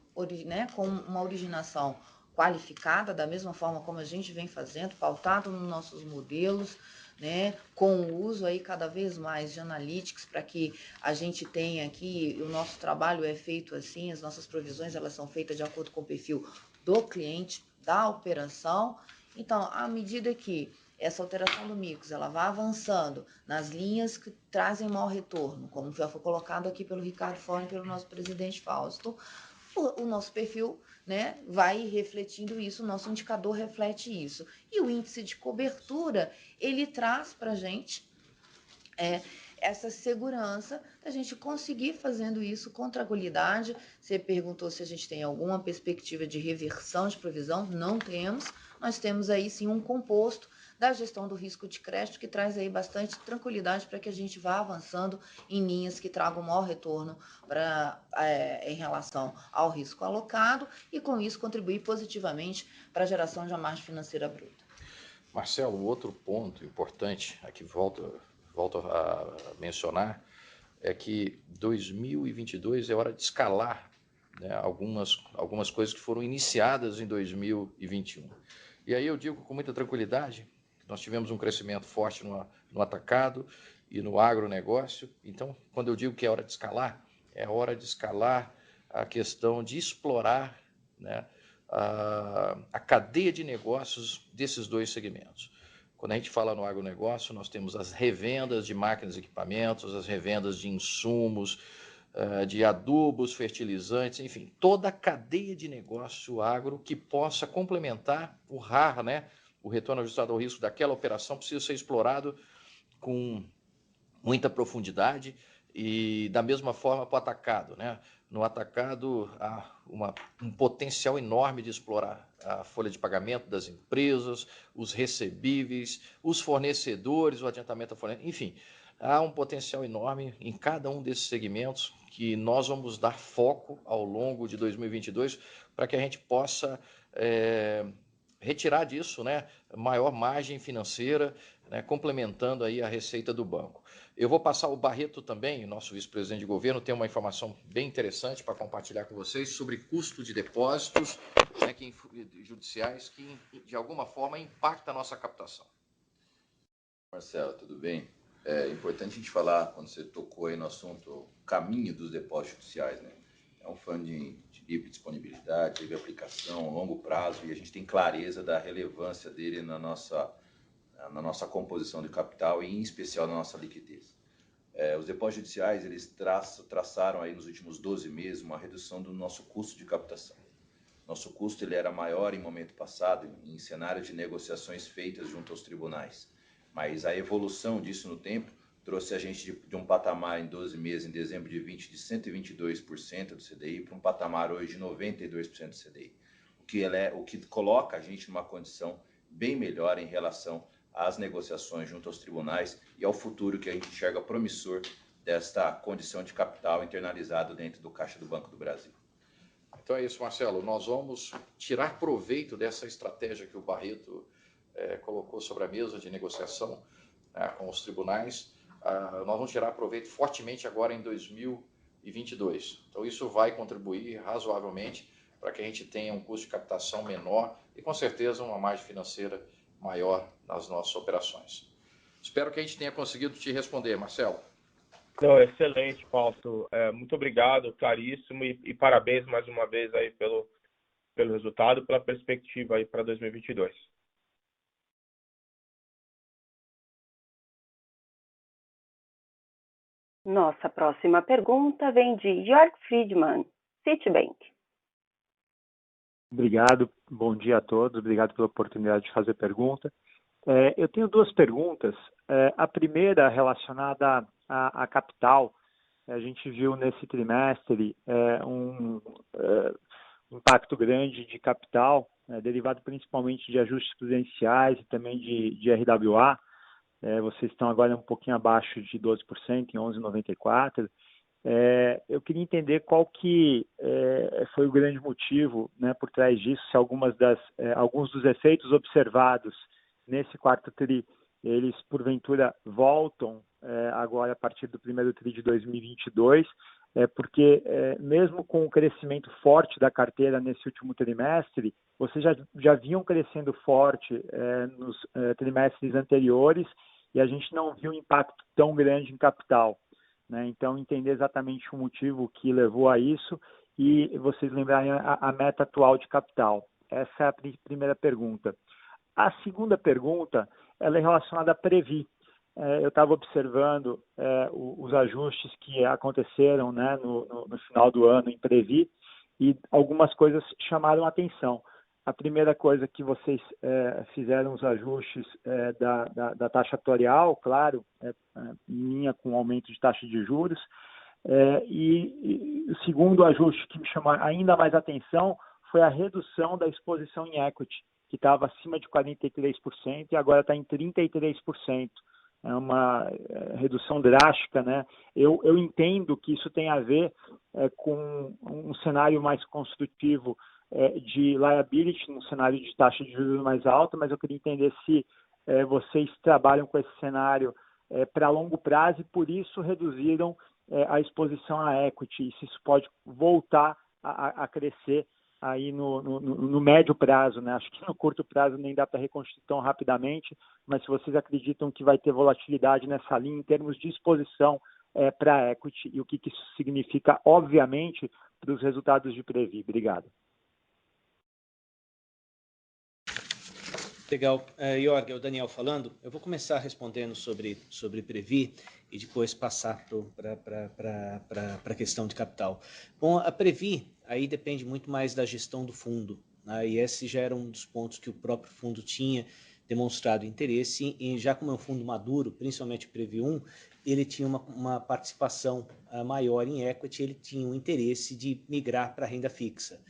uma originação qualificada, da mesma forma como a gente vem fazendo, pautado nos nossos modelos, né, com o uso aí cada vez mais de analytics, para que a gente tenha aqui, o nosso trabalho é feito assim, as nossas provisões elas são feitas de acordo com o perfil do cliente, da operação. Então, à medida que essa alteração do mix ela vai avançando nas linhas que trazem maior retorno, como já foi colocado aqui pelo Ricardo Forni e pelo nosso presidente Fausto, o nosso perfil, né, vai refletindo isso, o nosso indicador reflete isso. E o índice de cobertura, ele traz para a gente essa segurança da gente conseguir fazendo isso com tranquilidade. Você perguntou se a gente tem alguma perspectiva de reversão de provisão. Não temos. Nós temos aí sim um composto da gestão do risco de crédito que traz aí bastante tranquilidade para que a gente vá avançando em linhas que tragam maior retorno em relação ao risco alocado e com isso contribuir positivamente para a geração de uma margem financeira bruta. Marcelo, outro ponto importante, aqui volto a mencionar, é que 2022 é hora de escalar, né, algumas coisas que foram iniciadas em 2021. E aí eu digo com muita tranquilidade, nós tivemos um crescimento forte no atacado e no agronegócio. Então, quando eu digo que é hora de escalar a questão de explorar, né, a cadeia de negócios desses dois segmentos. Quando a gente fala no agronegócio, nós temos as revendas de máquinas e equipamentos, as revendas de insumos, de adubos, fertilizantes, enfim, toda a cadeia de negócio agro que possa complementar o RAR, né? O retorno ajustado ao risco daquela operação precisa ser explorado com muita profundidade e da mesma forma para o atacado, né? No atacado há um potencial enorme de explorar a folha de pagamento das empresas, os recebíveis, os fornecedores, o adiantamento da folha, enfim, há um potencial enorme em cada um desses segmentos que nós vamos dar foco ao longo de 2022 para que a gente possa retirar disso, né, maior margem financeira, né, complementando aí a receita do banco. Eu vou passar o Barreto também, nosso vice-presidente de governo, tem uma informação bem interessante para compartilhar com vocês sobre custo de depósitos, né, judiciais que, de alguma forma, impacta a nossa captação. Marcelo, tudo bem? É importante a gente falar, quando você tocou aí no assunto, o caminho dos depósitos judiciais, né? É um funding de livre disponibilidade, livre aplicação, longo prazo, e a gente tem clareza da relevância dele na nossa composição de capital e, em especial, na nossa liquidez. Os depósitos judiciais, eles traçaram aí nos últimos 12 meses uma redução do nosso custo de captação. Nosso custo ele era maior em momento passado, em cenários de negociações feitas junto aos tribunais. Mas a evolução disso no tempo trouxe a gente de um patamar em 12 meses, em dezembro de 20, de 122% do CDI, para um patamar hoje de 92% do CDI. O que coloca a gente numa condição bem melhor em relação às negociações junto aos tribunais e ao futuro que a gente enxerga promissor desta condição de capital internalizado dentro do Caixa do Banco do Brasil. Então é isso, Marcelo. Nós vamos tirar proveito dessa estratégia que o Barreto colocou sobre a mesa de negociação com os tribunais. Nós vamos tirar proveito fortemente agora em 2022. Então isso vai contribuir razoavelmente para que a gente tenha um custo de captação menor e com certeza uma margem financeira maior nas nossas operações. Espero que a gente tenha conseguido te responder, Marcelo. Não, excelente, Fausto. Muito obrigado, claríssimo, e parabéns mais uma vez aí pelo resultado, pela perspectiva aí para 2022. Nossa próxima pergunta vem de Jörg Friedman, Citibank. Obrigado, bom dia a todos, obrigado pela oportunidade de fazer pergunta. Eu tenho duas perguntas. A primeira relacionada à capital. A gente viu nesse trimestre um impacto grande de capital, derivado principalmente de ajustes prudenciais e também de RWA. Vocês estão agora um pouquinho abaixo de 12%, em 11,94%. Eu queria entender qual que foi o grande motivo, por trás disso, se alguns dos efeitos observados nesse quarto TRI, eles porventura voltam agora a partir do primeiro TRI de 2022, porque mesmo com o crescimento forte da carteira nesse último trimestre, vocês já vinham crescendo forte nos trimestres anteriores e a gente não viu um impacto tão grande em capital. Então, entender exatamente o motivo que levou a isso e vocês lembrarem a meta atual de capital. Essa é a primeira pergunta. A segunda pergunta ela é relacionada à Previ. Eu estava observando os ajustes que aconteceram no final do ano em Previ e algumas coisas chamaram a atenção. A primeira coisa que vocês fizeram os ajustes da taxa atuarial, claro, em linha com o aumento de taxa de juros. E o segundo ajuste que me chamou ainda mais atenção foi a redução da exposição em equity, que estava acima de 43% e agora está em 33%. É uma redução drástica, Eu entendo que isso tem a ver com um cenário mais construtivo de liability, num cenário de taxa de juros mais alta, mas eu queria entender se vocês trabalham com esse cenário para longo prazo e por isso reduziram a exposição à equity, e se isso pode voltar a crescer aí no médio prazo, Acho que no curto prazo nem dá para reconstruir tão rapidamente, mas se vocês acreditam que vai ter volatilidade nessa linha em termos de exposição para a equity e o que isso significa, obviamente, para os resultados de Previ. Obrigado. Legal. Jörg, é o Daniel falando. Eu vou começar respondendo sobre Previ e depois passar para a questão de capital. Bom, a Previ aí depende muito mais da gestão do fundo, e esse já era um dos pontos que o próprio fundo tinha demonstrado interesse, e já como é um fundo maduro, principalmente o Previ 1, ele tinha uma participação maior em equity, ele tinha um interesse de migrar para a renda fixa.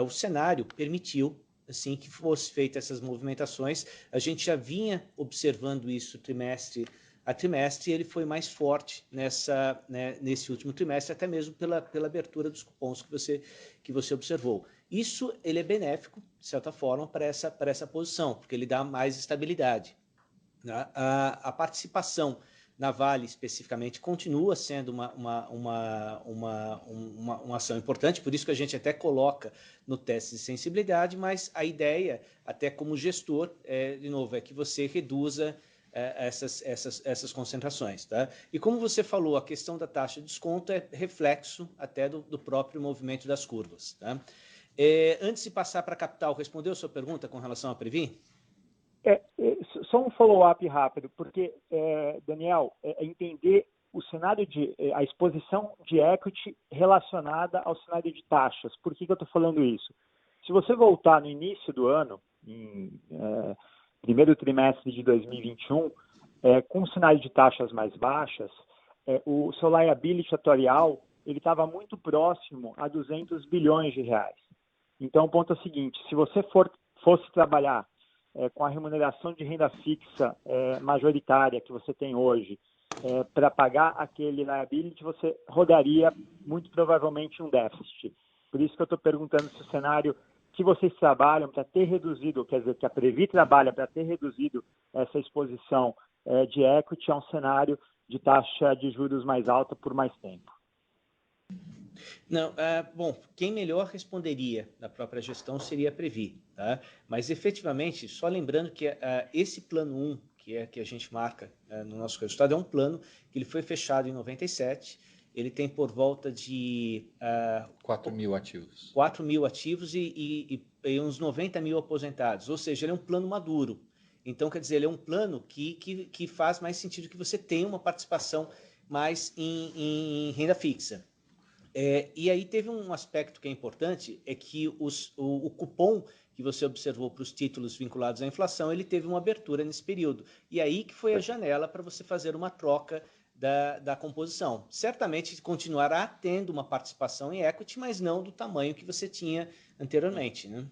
O cenário permitiu assim que fosse feitas essas movimentações. A gente já vinha observando isso trimestre a trimestre, e ele foi mais forte nesse último trimestre, até mesmo pela abertura dos cupons que você observou. Isso ele é benéfico, de certa forma, para essa posição, porque ele dá mais estabilidade. A participação na Vale, especificamente, continua sendo uma ação importante, por isso que a gente até coloca no teste de sensibilidade, mas a ideia, até como gestor, de novo, é que você reduza essas concentrações. Tá? E como você falou, a questão da taxa de desconto é reflexo até do próprio movimento das curvas. Tá? Antes de passar para a capital, respondeu a sua pergunta com relação à Previ? Só um follow-up rápido, porque, Daniel, entender o cenário a exposição de equity relacionada ao cenário de taxas. Por que eu estou falando isso? Se você voltar no início do ano, em primeiro trimestre de 2021, com um cenário de taxas mais baixas, o seu liability atuarial ele estava muito próximo a 200 bilhões de reais. Então, o ponto é o seguinte, se você fosse trabalhar com a remuneração de renda fixa majoritária que você tem hoje, para pagar aquele liability, você rodaria muito provavelmente um déficit. Por isso que eu estou perguntando se o cenário que vocês trabalham para ter reduzido, quer dizer, que a Previ trabalha para ter reduzido essa exposição de equity é um cenário de taxa de juros mais alta por mais tempo. Não, bom, quem melhor responderia na própria gestão seria a Previ, tá? Mas efetivamente, só lembrando que esse plano 1, que a gente marca no nosso resultado, é um plano que ele foi fechado em 97, ele tem por volta de 4 mil ativos. 4 mil ativos e uns 90 mil aposentados, ou seja, ele é um plano maduro. Então, quer dizer, ele é um plano que faz mais sentido que você tenha uma participação mais em renda fixa. E aí teve um aspecto que é importante, é que o cupom que você observou para os títulos vinculados à inflação, ele teve uma abertura nesse período. E aí que foi a janela para você fazer uma troca da composição. Certamente continuará tendo uma participação em equity, mas não do tamanho que você tinha anteriormente, né?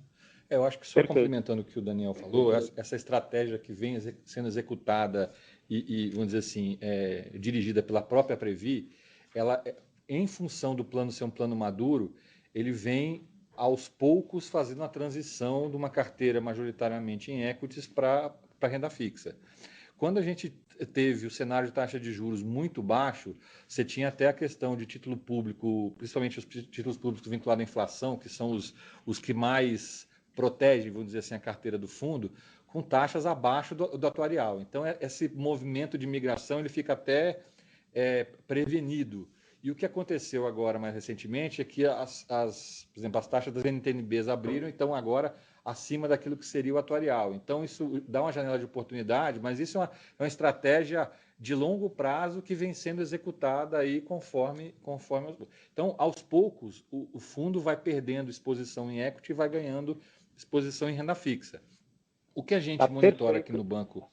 Eu acho que só complementando o que o Daniel falou, essa estratégia que vem sendo executada e vamos dizer assim, dirigida pela própria Previ, ela, em função do plano ser um plano maduro, ele vem aos poucos fazendo a transição de uma carteira majoritariamente em equities para renda fixa. Quando a gente teve o cenário de taxa de juros muito baixo, você tinha até a questão de título público, principalmente os títulos públicos vinculados à inflação, que são os que mais protegem, vamos dizer assim, a carteira do fundo, com taxas abaixo do atuarial. Então, esse movimento de migração ele fica até prevenido. E o que aconteceu agora, mais recentemente, é que, por exemplo, as taxas das NTNBs abriram, então agora acima daquilo que seria o atuarial. Então, isso dá uma janela de oportunidade, mas isso é uma estratégia de longo prazo que vem sendo executada aí conforme. Então, aos poucos, o fundo vai perdendo exposição em equity e vai ganhando exposição em renda fixa. O que a gente monitora aqui no banco,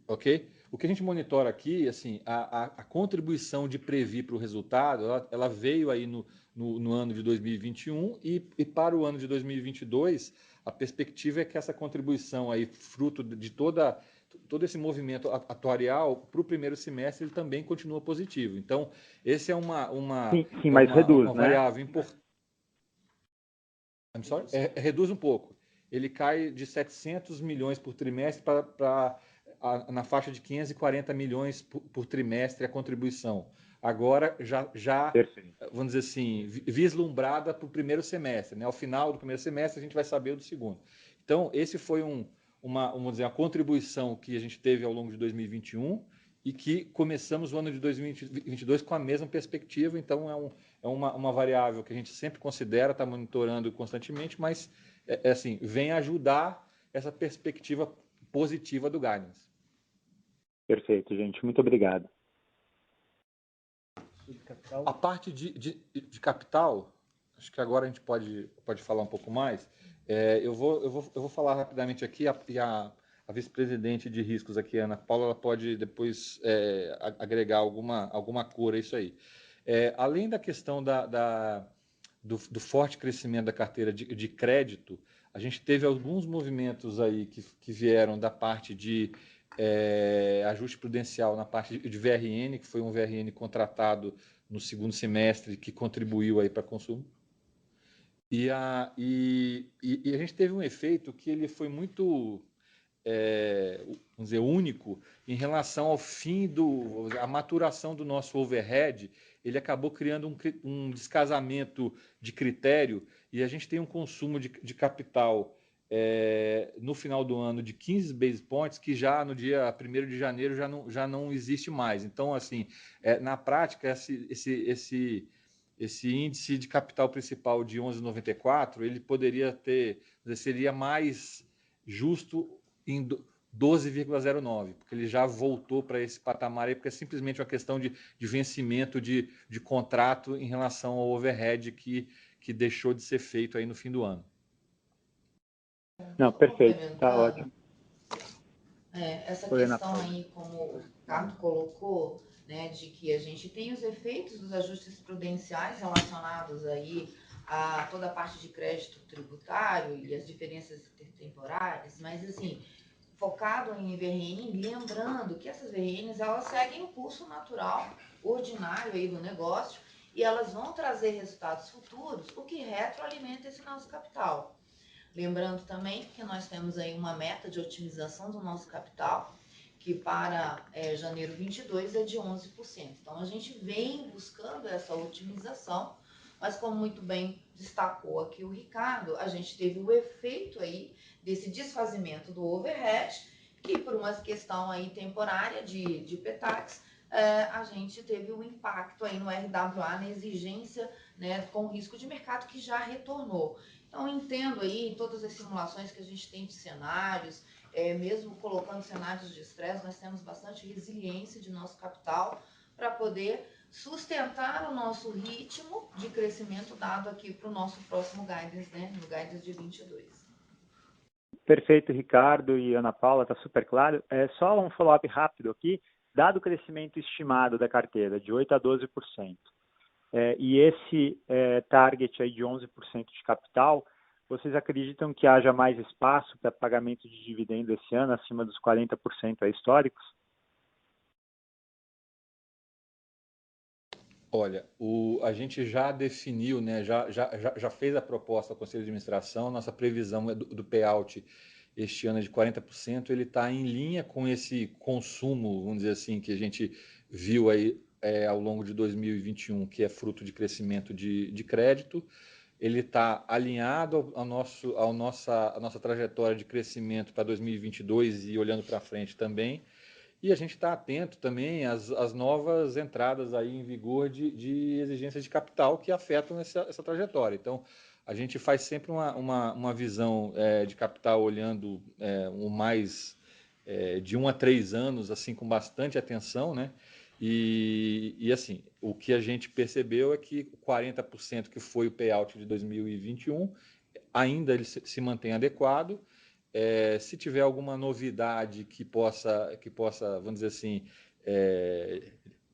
ok? O que a gente monitora aqui, assim, a contribuição de Previ para o resultado, ela veio aí no ano de 2021 e para o ano de 2022, a perspectiva é que essa contribuição aí, fruto de todo esse movimento atuarial, para o primeiro semestre, ele também continua positivo. Então, esse é mas reduz, uma variável importante. I'm sorry? Reduz um pouco. Ele cai de 700 milhões por trimestre para na faixa de 540 milhões por trimestre a contribuição. Agora, já vamos dizer assim, vislumbrada para o primeiro semestre. Né? Ao final do primeiro semestre, a gente vai saber o do segundo. Então, esse foi vamos dizer, uma contribuição que a gente teve ao longo de 2021 e que começamos o ano de 2022 com a mesma perspectiva. Então, é uma variável que a gente sempre considera, está monitorando constantemente, mas assim, vem ajudar essa perspectiva positiva do guidance. Perfeito, gente. Muito obrigado. A parte de capital, acho que agora a gente pode falar um pouco mais. Eu vou falar rapidamente aqui, e a vice-presidente de riscos aqui, Ana Paula, ela pode depois agregar alguma cor a isso aí. Além da questão do forte crescimento da carteira de crédito, a gente teve alguns movimentos aí que vieram da parte de ajuste prudencial na parte de VRN, que foi um VRN contratado no segundo semestre, que contribuiu aí para consumo. E a gente teve um efeito que ele foi muito, vamos dizer, único em relação ao fim a maturação do nosso overhead. Ele acabou criando um descasamento de critério e a gente tem um consumo de capital no final do ano de 15 basis points, que já no dia 1º de janeiro já não existe mais. Então, assim, na prática, esse índice de capital principal de 11,94, ele poderia seria mais justo em 12,09, porque ele já voltou para esse patamar aí, porque é simplesmente uma questão de vencimento de contrato em relação ao overhead que deixou de ser feito aí no fim do ano. Não, perfeito, está ótimo. Essa questão aí, como o Ricardo colocou, né, de que a gente tem os efeitos dos ajustes prudenciais relacionados aí a toda a parte de crédito tributário e as diferenças intertemporárias, mas assim, focado em VRN, lembrando que essas VRNs, elas seguem o curso natural, ordinário aí do negócio, e elas vão trazer resultados futuros, o que retroalimenta esse nosso capital. Lembrando também que nós temos aí uma meta de otimização do nosso capital, que para janeiro 22 é de 11%. Então, a gente vem buscando essa otimização, mas como muito bem destacou aqui o Ricardo, a gente teve o efeito aí desse desfazimento do overhead, que por uma questão aí temporária de PETAX, a gente teve um impacto aí no RWA, na exigência, né, com risco de mercado que já retornou. Então, entendo aí todas as simulações que a gente tem de cenários, mesmo colocando cenários de estresse, nós temos bastante resiliência de nosso capital para poder sustentar o nosso ritmo de crescimento dado aqui para o nosso próximo guidance, né, no guidance de 22. Perfeito, Ricardo e Ana Paula, está super claro. Só um follow-up rápido aqui. Dado o crescimento estimado da carteira de 8% a 12%, e esse target aí de 11% de capital, vocês acreditam que haja mais espaço para pagamento de dividendo esse ano, acima dos 40% históricos? Olha, a gente já definiu, né, já fez a proposta ao Conselho de Administração, nossa previsão do payout este ano é de 40%, ele está em linha com esse consumo, vamos dizer assim, que a gente viu aí ao longo de 2021, que é fruto de crescimento de crédito. Ele está alinhado à nossa trajetória de crescimento para 2022 e olhando para frente também. E a gente está atento também às novas entradas aí em vigor de exigências de capital que afetam essa trajetória. Então, a gente faz sempre uma visão de capital olhando de 1 a 3 anos, assim, com bastante atenção, né? E assim, o que a gente percebeu é que 40% que foi o payout de 2021, ainda ele se mantém adequado. Se tiver alguma novidade que possa, vamos dizer assim,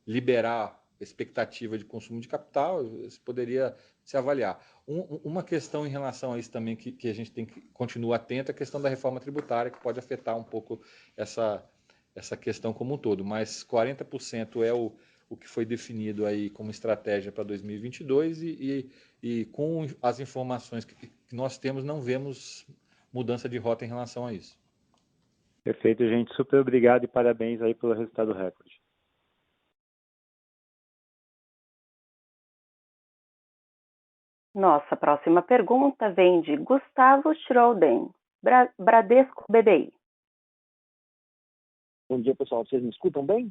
liberar expectativa de consumo de capital, isso poderia se avaliar. Uma questão em relação a isso também que a gente tem que continuar atento é a questão da reforma tributária, que pode afetar um pouco essa questão como um todo, mas 40% é o que foi definido aí como estratégia para 2022 e com as informações que nós temos, não vemos mudança de rota em relação a isso. Perfeito, gente. Super obrigado e parabéns aí pelo resultado recorde. Nossa próxima pergunta vem de Gustavo Schroden, Bradesco BBI. Bom dia, pessoal. Vocês me escutam bem?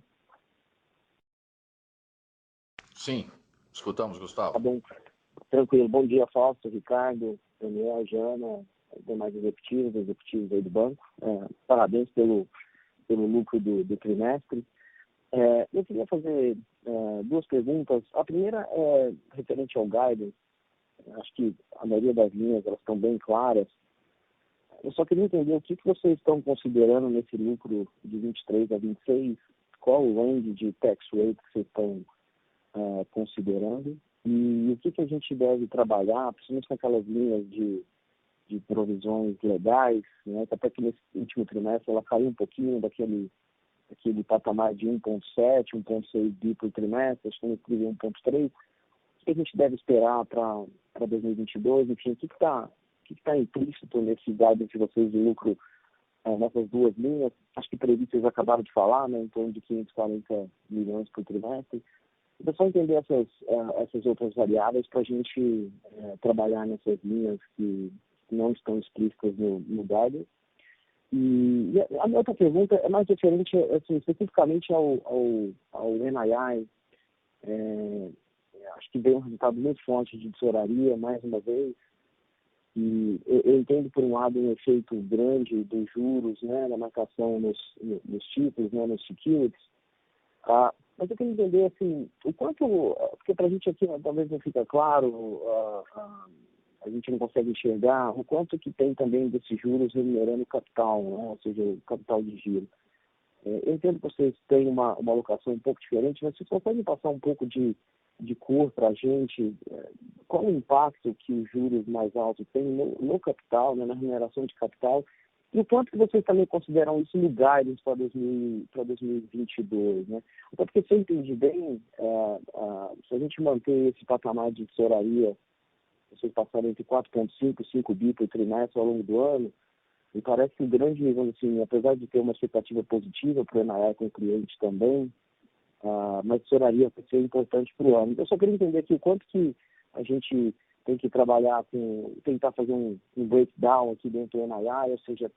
Sim, escutamos, Gustavo. Tá bom. Tranquilo. Bom dia, Fausto, Ricardo, Daniel, Jana, demais executivos aí do banco. Parabéns pelo lucro do trimestre. Eu queria fazer duas perguntas. A primeira é referente ao guidance. Acho que a maioria das linhas elas estão bem claras. Eu só queria entender o que vocês estão considerando nesse lucro de 23 a 26, qual o range de tax rate que vocês estão considerando e o que a gente deve trabalhar, principalmente naquelas linhas de provisões legais, né? Até que nesse último trimestre ela caiu um pouquinho daquele patamar de 1,7, 1,6 bi por trimestre, acho que no trimestre 1,3. O que a gente deve esperar para 2022? Enfim, o que está implícito nesse guidance de vocês de lucro nessas duas linhas? Acho que previsto vocês acabaram de falar, né, em torno de 540 milhões por trimestre. Então, só entender essas outras variáveis para a gente trabalhar nessas linhas que não estão explícitas no guidance. E a minha outra pergunta é mais referente, assim, especificamente ao NII. Acho que veio um resultado muito forte de tesouraria, mais uma vez. E eu entendo, por um lado, um efeito grande dos juros, né, na marcação nos títulos, né, nos securities. Mas eu queria entender, assim, o quanto, porque para a gente aqui talvez não fica claro, a gente não consegue enxergar o quanto que tem também desses juros remunerando o capital, né, ou seja, o capital de giro. Eu entendo que vocês têm uma alocação um pouco diferente, mas vocês conseguem passar um pouco de cor para a gente, qual o impacto que os juros mais altos têm no capital, né, na remuneração de capital, E o quanto que vocês também consideram isso no guidance para 2022, né? Até porque, se eu entendi bem, se a gente manter esse patamar de tesouraria, vocês passaram entre 4,5 e 5 bi por trimestre ao longo do ano, me parece que o grande nível, assim, apesar de ter uma expectativa positiva para o NII com o cliente também, mas tesouraria vai ser importante para o ano. Então, eu só queria entender aqui o quanto que a gente tem que trabalhar tentar fazer um breakdown aqui dentro do NII, ou seja,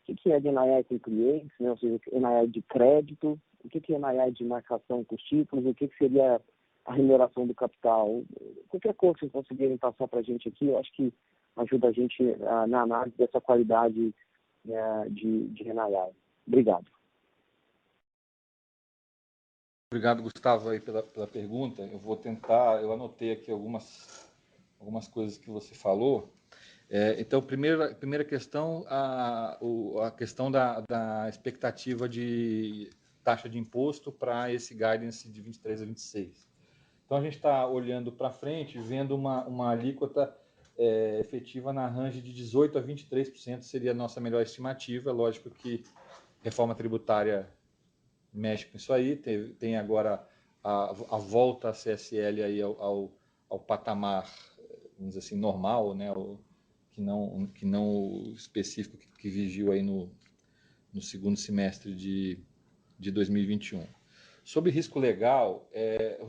o que é de NII com clientes, né? Ou seja, NII de crédito, o que é NII de marcação com os títulos, o que seria a remuneração do capital. Qualquer coisa que vocês conseguirem passar para a gente aqui, eu acho que ajuda a gente na análise dessa qualidade de NII. Obrigado. Obrigado, Gustavo, aí pela pergunta. Eu vou tentar, eu anotei aqui algumas coisas que você falou. Então, primeira questão, a questão da expectativa de taxa de imposto para esse guidance de 23 a 26. Então, a gente está olhando para frente, vendo uma alíquota efetiva na range de 18% a 23%, seria a nossa melhor estimativa. Lógico que reforma tributária mexe com isso aí, tem agora a volta à CSL aí ao patamar, vamos dizer assim, normal, né, que não o específico que vigiu aí no segundo semestre de 2021. Sobre risco legal, o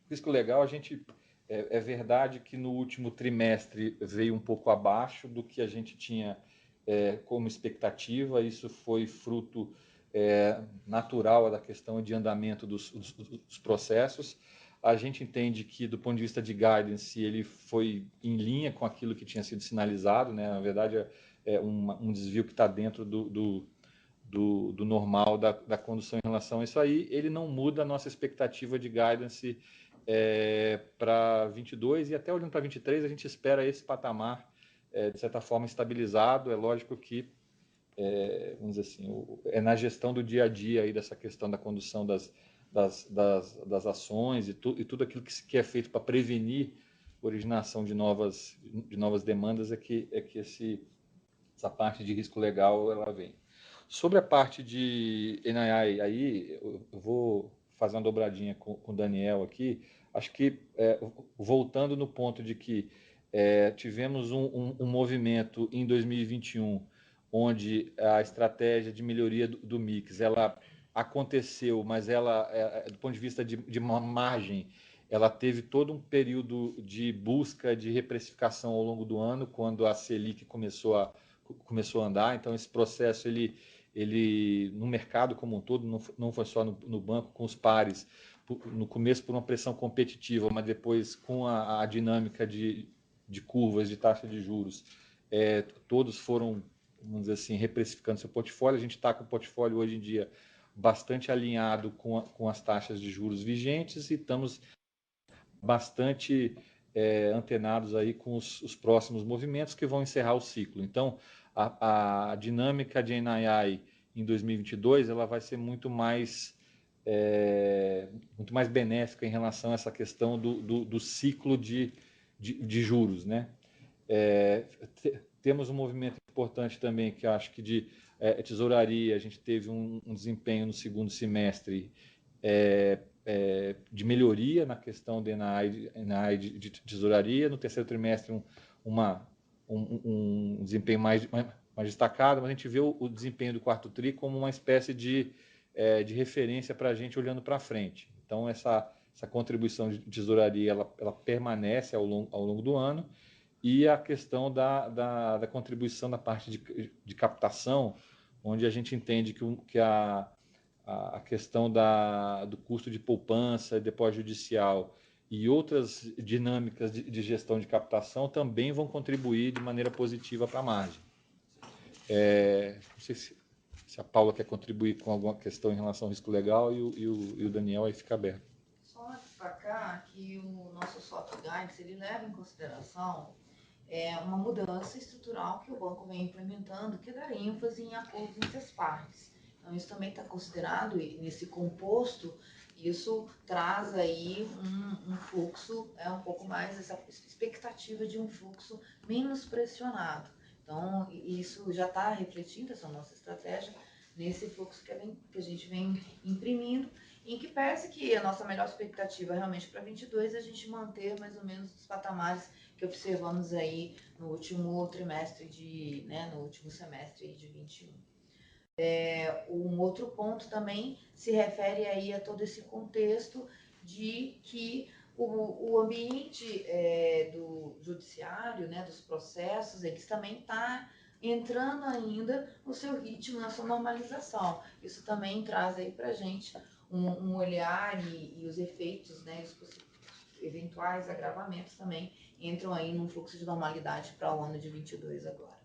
risco legal, a gente é verdade que no último trimestre veio um pouco abaixo do que a gente tinha como expectativa. Isso foi fruto natural da questão de andamento dos processos. A gente entende que, do ponto de vista de guidance, ele foi em linha com aquilo que tinha sido sinalizado, né? Na verdade, é um desvio que está dentro do normal da condução em relação a isso aí. Ele não muda a nossa expectativa de guidance para 22, e até olhando para 23, a gente espera esse patamar, de certa forma, estabilizado. É lógico que vamos dizer assim, é na gestão do dia a dia aí dessa questão da condução das ações e tudo aquilo que é feito para prevenir a originação de novas demandas que essa parte de risco legal ela vem. Sobre a parte de NII aí, eu vou fazer uma dobradinha com o Daniel aqui. Acho que, voltando no ponto de que tivemos um movimento em 2021, onde a estratégia de melhoria do mix, ela aconteceu, mas ela, do ponto de vista de uma margem, ela teve todo um período de busca de reprecificação ao longo do ano, quando a Selic começou a andar. Então, esse processo, ele no mercado como um todo, não foi só no banco, com os pares, no começo por uma pressão competitiva, mas depois com a dinâmica de curvas de taxa de juros, todos foram, vamos dizer assim, reprecificando seu portfólio. A gente está com o portfólio hoje em dia bastante alinhado com as taxas de juros vigentes, e estamos bastante antenados aí com os próximos movimentos que vão encerrar o ciclo. Então, a dinâmica de NII em 2022 ela vai ser muito mais benéfica em relação a essa questão do ciclo de juros, né? Temos um movimento importante também, que acho que de tesouraria. A gente teve um desempenho no segundo semestre de melhoria na questão de NII de tesouraria. No terceiro trimestre, um desempenho mais destacado, mas a gente vê o desempenho do quarto TRI como uma espécie de referência para a gente olhando para frente. Então, essa contribuição de tesouraria ela permanece ao longo do ano, e a questão da contribuição da parte de captação, onde a gente entende que a questão do custo de poupança, depósito judicial e outras dinâmicas de gestão de captação também vão contribuir de maneira positiva para a margem. Não sei se a Paula quer contribuir com alguma questão em relação ao risco legal, e o Daniel aí fica aberto. Só destacar que o nosso soft guidance ele leva em consideração uma mudança estrutural que o banco vem implementando, que dá ênfase em acordos entre as partes. Então, isso também está considerado, e nesse composto, isso traz aí um fluxo, um pouco mais, essa expectativa de um fluxo menos pressionado. Então, isso já está refletindo essa nossa estratégia nesse fluxo que a gente vem imprimindo, em que parece que a nossa melhor expectativa realmente para 22 é a gente manter mais ou menos os patamares que observamos aí no último trimestre no último semestre de 21. Um outro ponto também se refere aí a todo esse contexto de que o ambiente do judiciário, dos processos, eles também está entrando ainda no seu ritmo, na sua normalização. Isso também traz aí para a gente um olhar e os efeitos, os eventuais agravamentos também entram aí num fluxo de normalidade para o ano de 22 agora.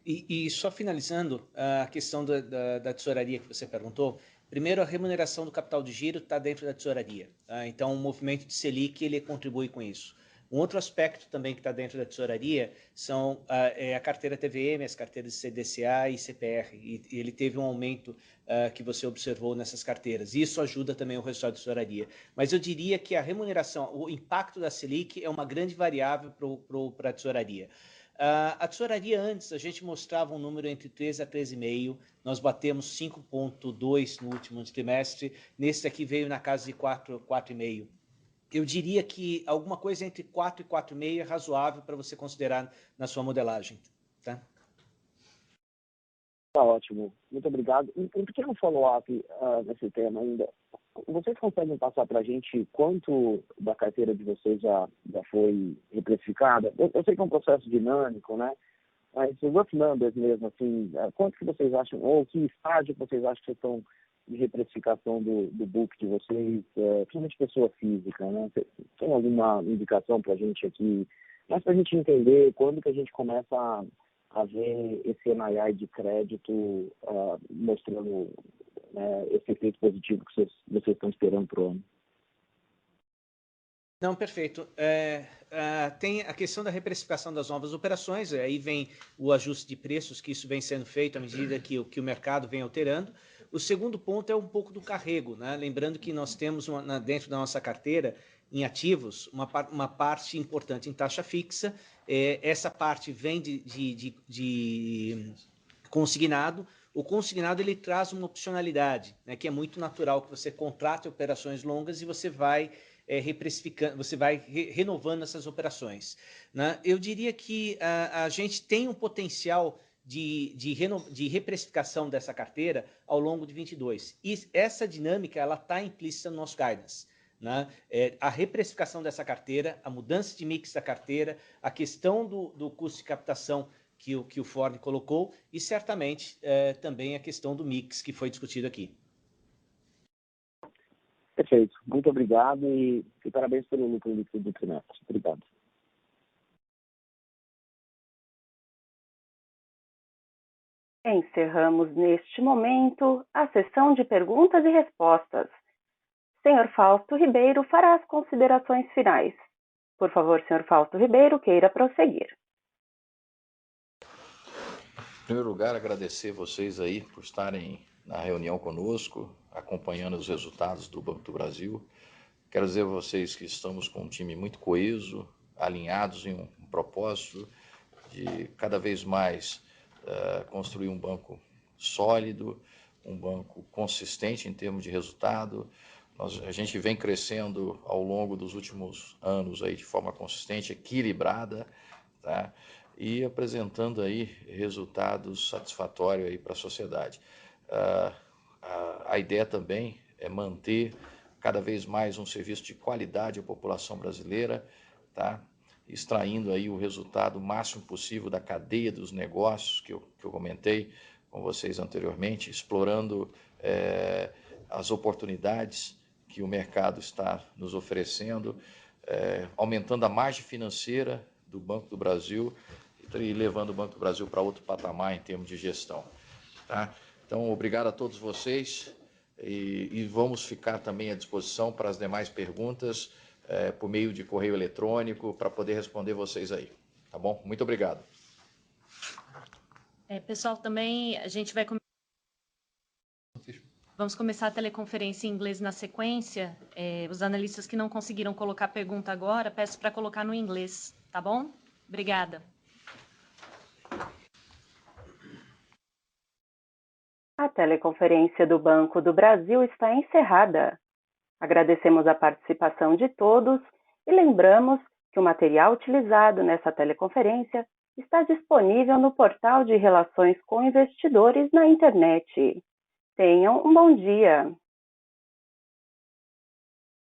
E só finalizando a questão da tesouraria que você perguntou, primeiro, a remuneração do capital de giro está dentro da tesouraria. Tá? Então, o movimento de Selic ele contribui com isso. Um outro aspecto também que está dentro da tesouraria são a carteira TVM, as carteiras de CDCA e CPR. E ele teve um aumento que você observou nessas carteiras. Isso ajuda também o resultado da tesouraria. Mas eu diria que a remuneração, o impacto da Selic é uma grande variável para a tesouraria. A tesouraria antes, a gente mostrava um número entre 13 a 13,5, nós batemos 5,2 no último trimestre, nesse aqui veio na casa de 4,5. Eu diria que alguma coisa entre 4 e 4,5 é razoável para você considerar na sua modelagem. Tá? Tá ótimo, muito obrigado. Um pequeno follow-up nesse tema ainda. Vocês conseguem passar para a gente quanto da carteira de vocês já foi reprecificada? Eu sei que é um processo dinâmico, né? Mas rough numbers mesmo, assim, quanto que vocês acham, ou que estágio vocês acham que estão de reprecificação do book de vocês, principalmente pessoa física, né? Tem alguma indicação para a gente aqui, mas para a gente entender quando que a gente começa a ver esse NII de crédito mostrando esse efeito positivo que vocês estão esperando para o ano? Não, perfeito. Tem a questão da reprecificação das novas operações, aí vem o ajuste de preços, que isso vem sendo feito à medida que o mercado vem alterando. O segundo ponto é um pouco do carrego, né? Lembrando que nós temos dentro da nossa carteira, em ativos, uma parte importante em taxa fixa. Essa parte vem de consignado. O consignado ele traz uma opcionalidade, né, que é muito natural, que você contrate operações longas e você vai reprecificando, você vai renovando essas operações. Né? Eu diria que a gente tem um potencial de reprecificação dessa carteira ao longo de 22. E essa dinâmica ela está implícita no nosso guidance. Né? A reprecificação dessa carteira, a mudança de mix da carteira, a questão do custo de captação que o Ford colocou e certamente também a questão do mix que foi discutido aqui. Perfeito. Muito obrigado e parabéns pelo lucro líquido do trimestre. Obrigado. Encerramos neste momento a sessão de perguntas e respostas. Senhor Fausto Ribeiro fará as considerações finais. Por favor, senhor Fausto Ribeiro, queira prosseguir. Em primeiro lugar, agradecer vocês aí por estarem na reunião conosco, acompanhando os resultados do Banco do Brasil. Quero dizer a vocês que estamos com um time muito coeso, alinhados em um propósito de cada vez mais construir um banco sólido, um banco consistente em termos de resultado. A gente vem crescendo ao longo dos últimos anos aí de forma consistente, equilibrada, tá? E apresentando aí resultados satisfatórios aí para a sociedade. A ideia também é manter cada vez mais um serviço de qualidade à população brasileira, tá? Extraindo aí o resultado máximo possível da cadeia dos negócios que eu comentei com vocês anteriormente, explorando as oportunidades que o mercado está nos oferecendo, aumentando a margem financeira do Banco do Brasil e levando o Banco do Brasil para outro patamar em termos de gestão. Tá? Então, obrigado a todos vocês e vamos ficar também à disposição para as demais perguntas por meio de correio eletrônico para poder responder vocês aí. Tá bom? Muito obrigado. Pessoal, também a gente vai Vamos começar a teleconferência em inglês na sequência. Os analistas que não conseguiram colocar pergunta agora, peço para colocar no inglês, tá bom? Obrigada. A teleconferência do Banco do Brasil está encerrada. Agradecemos a participação de todos e lembramos que o material utilizado nessa teleconferência está disponível no portal de Relações com Investidores na internet. Tenham um bom dia.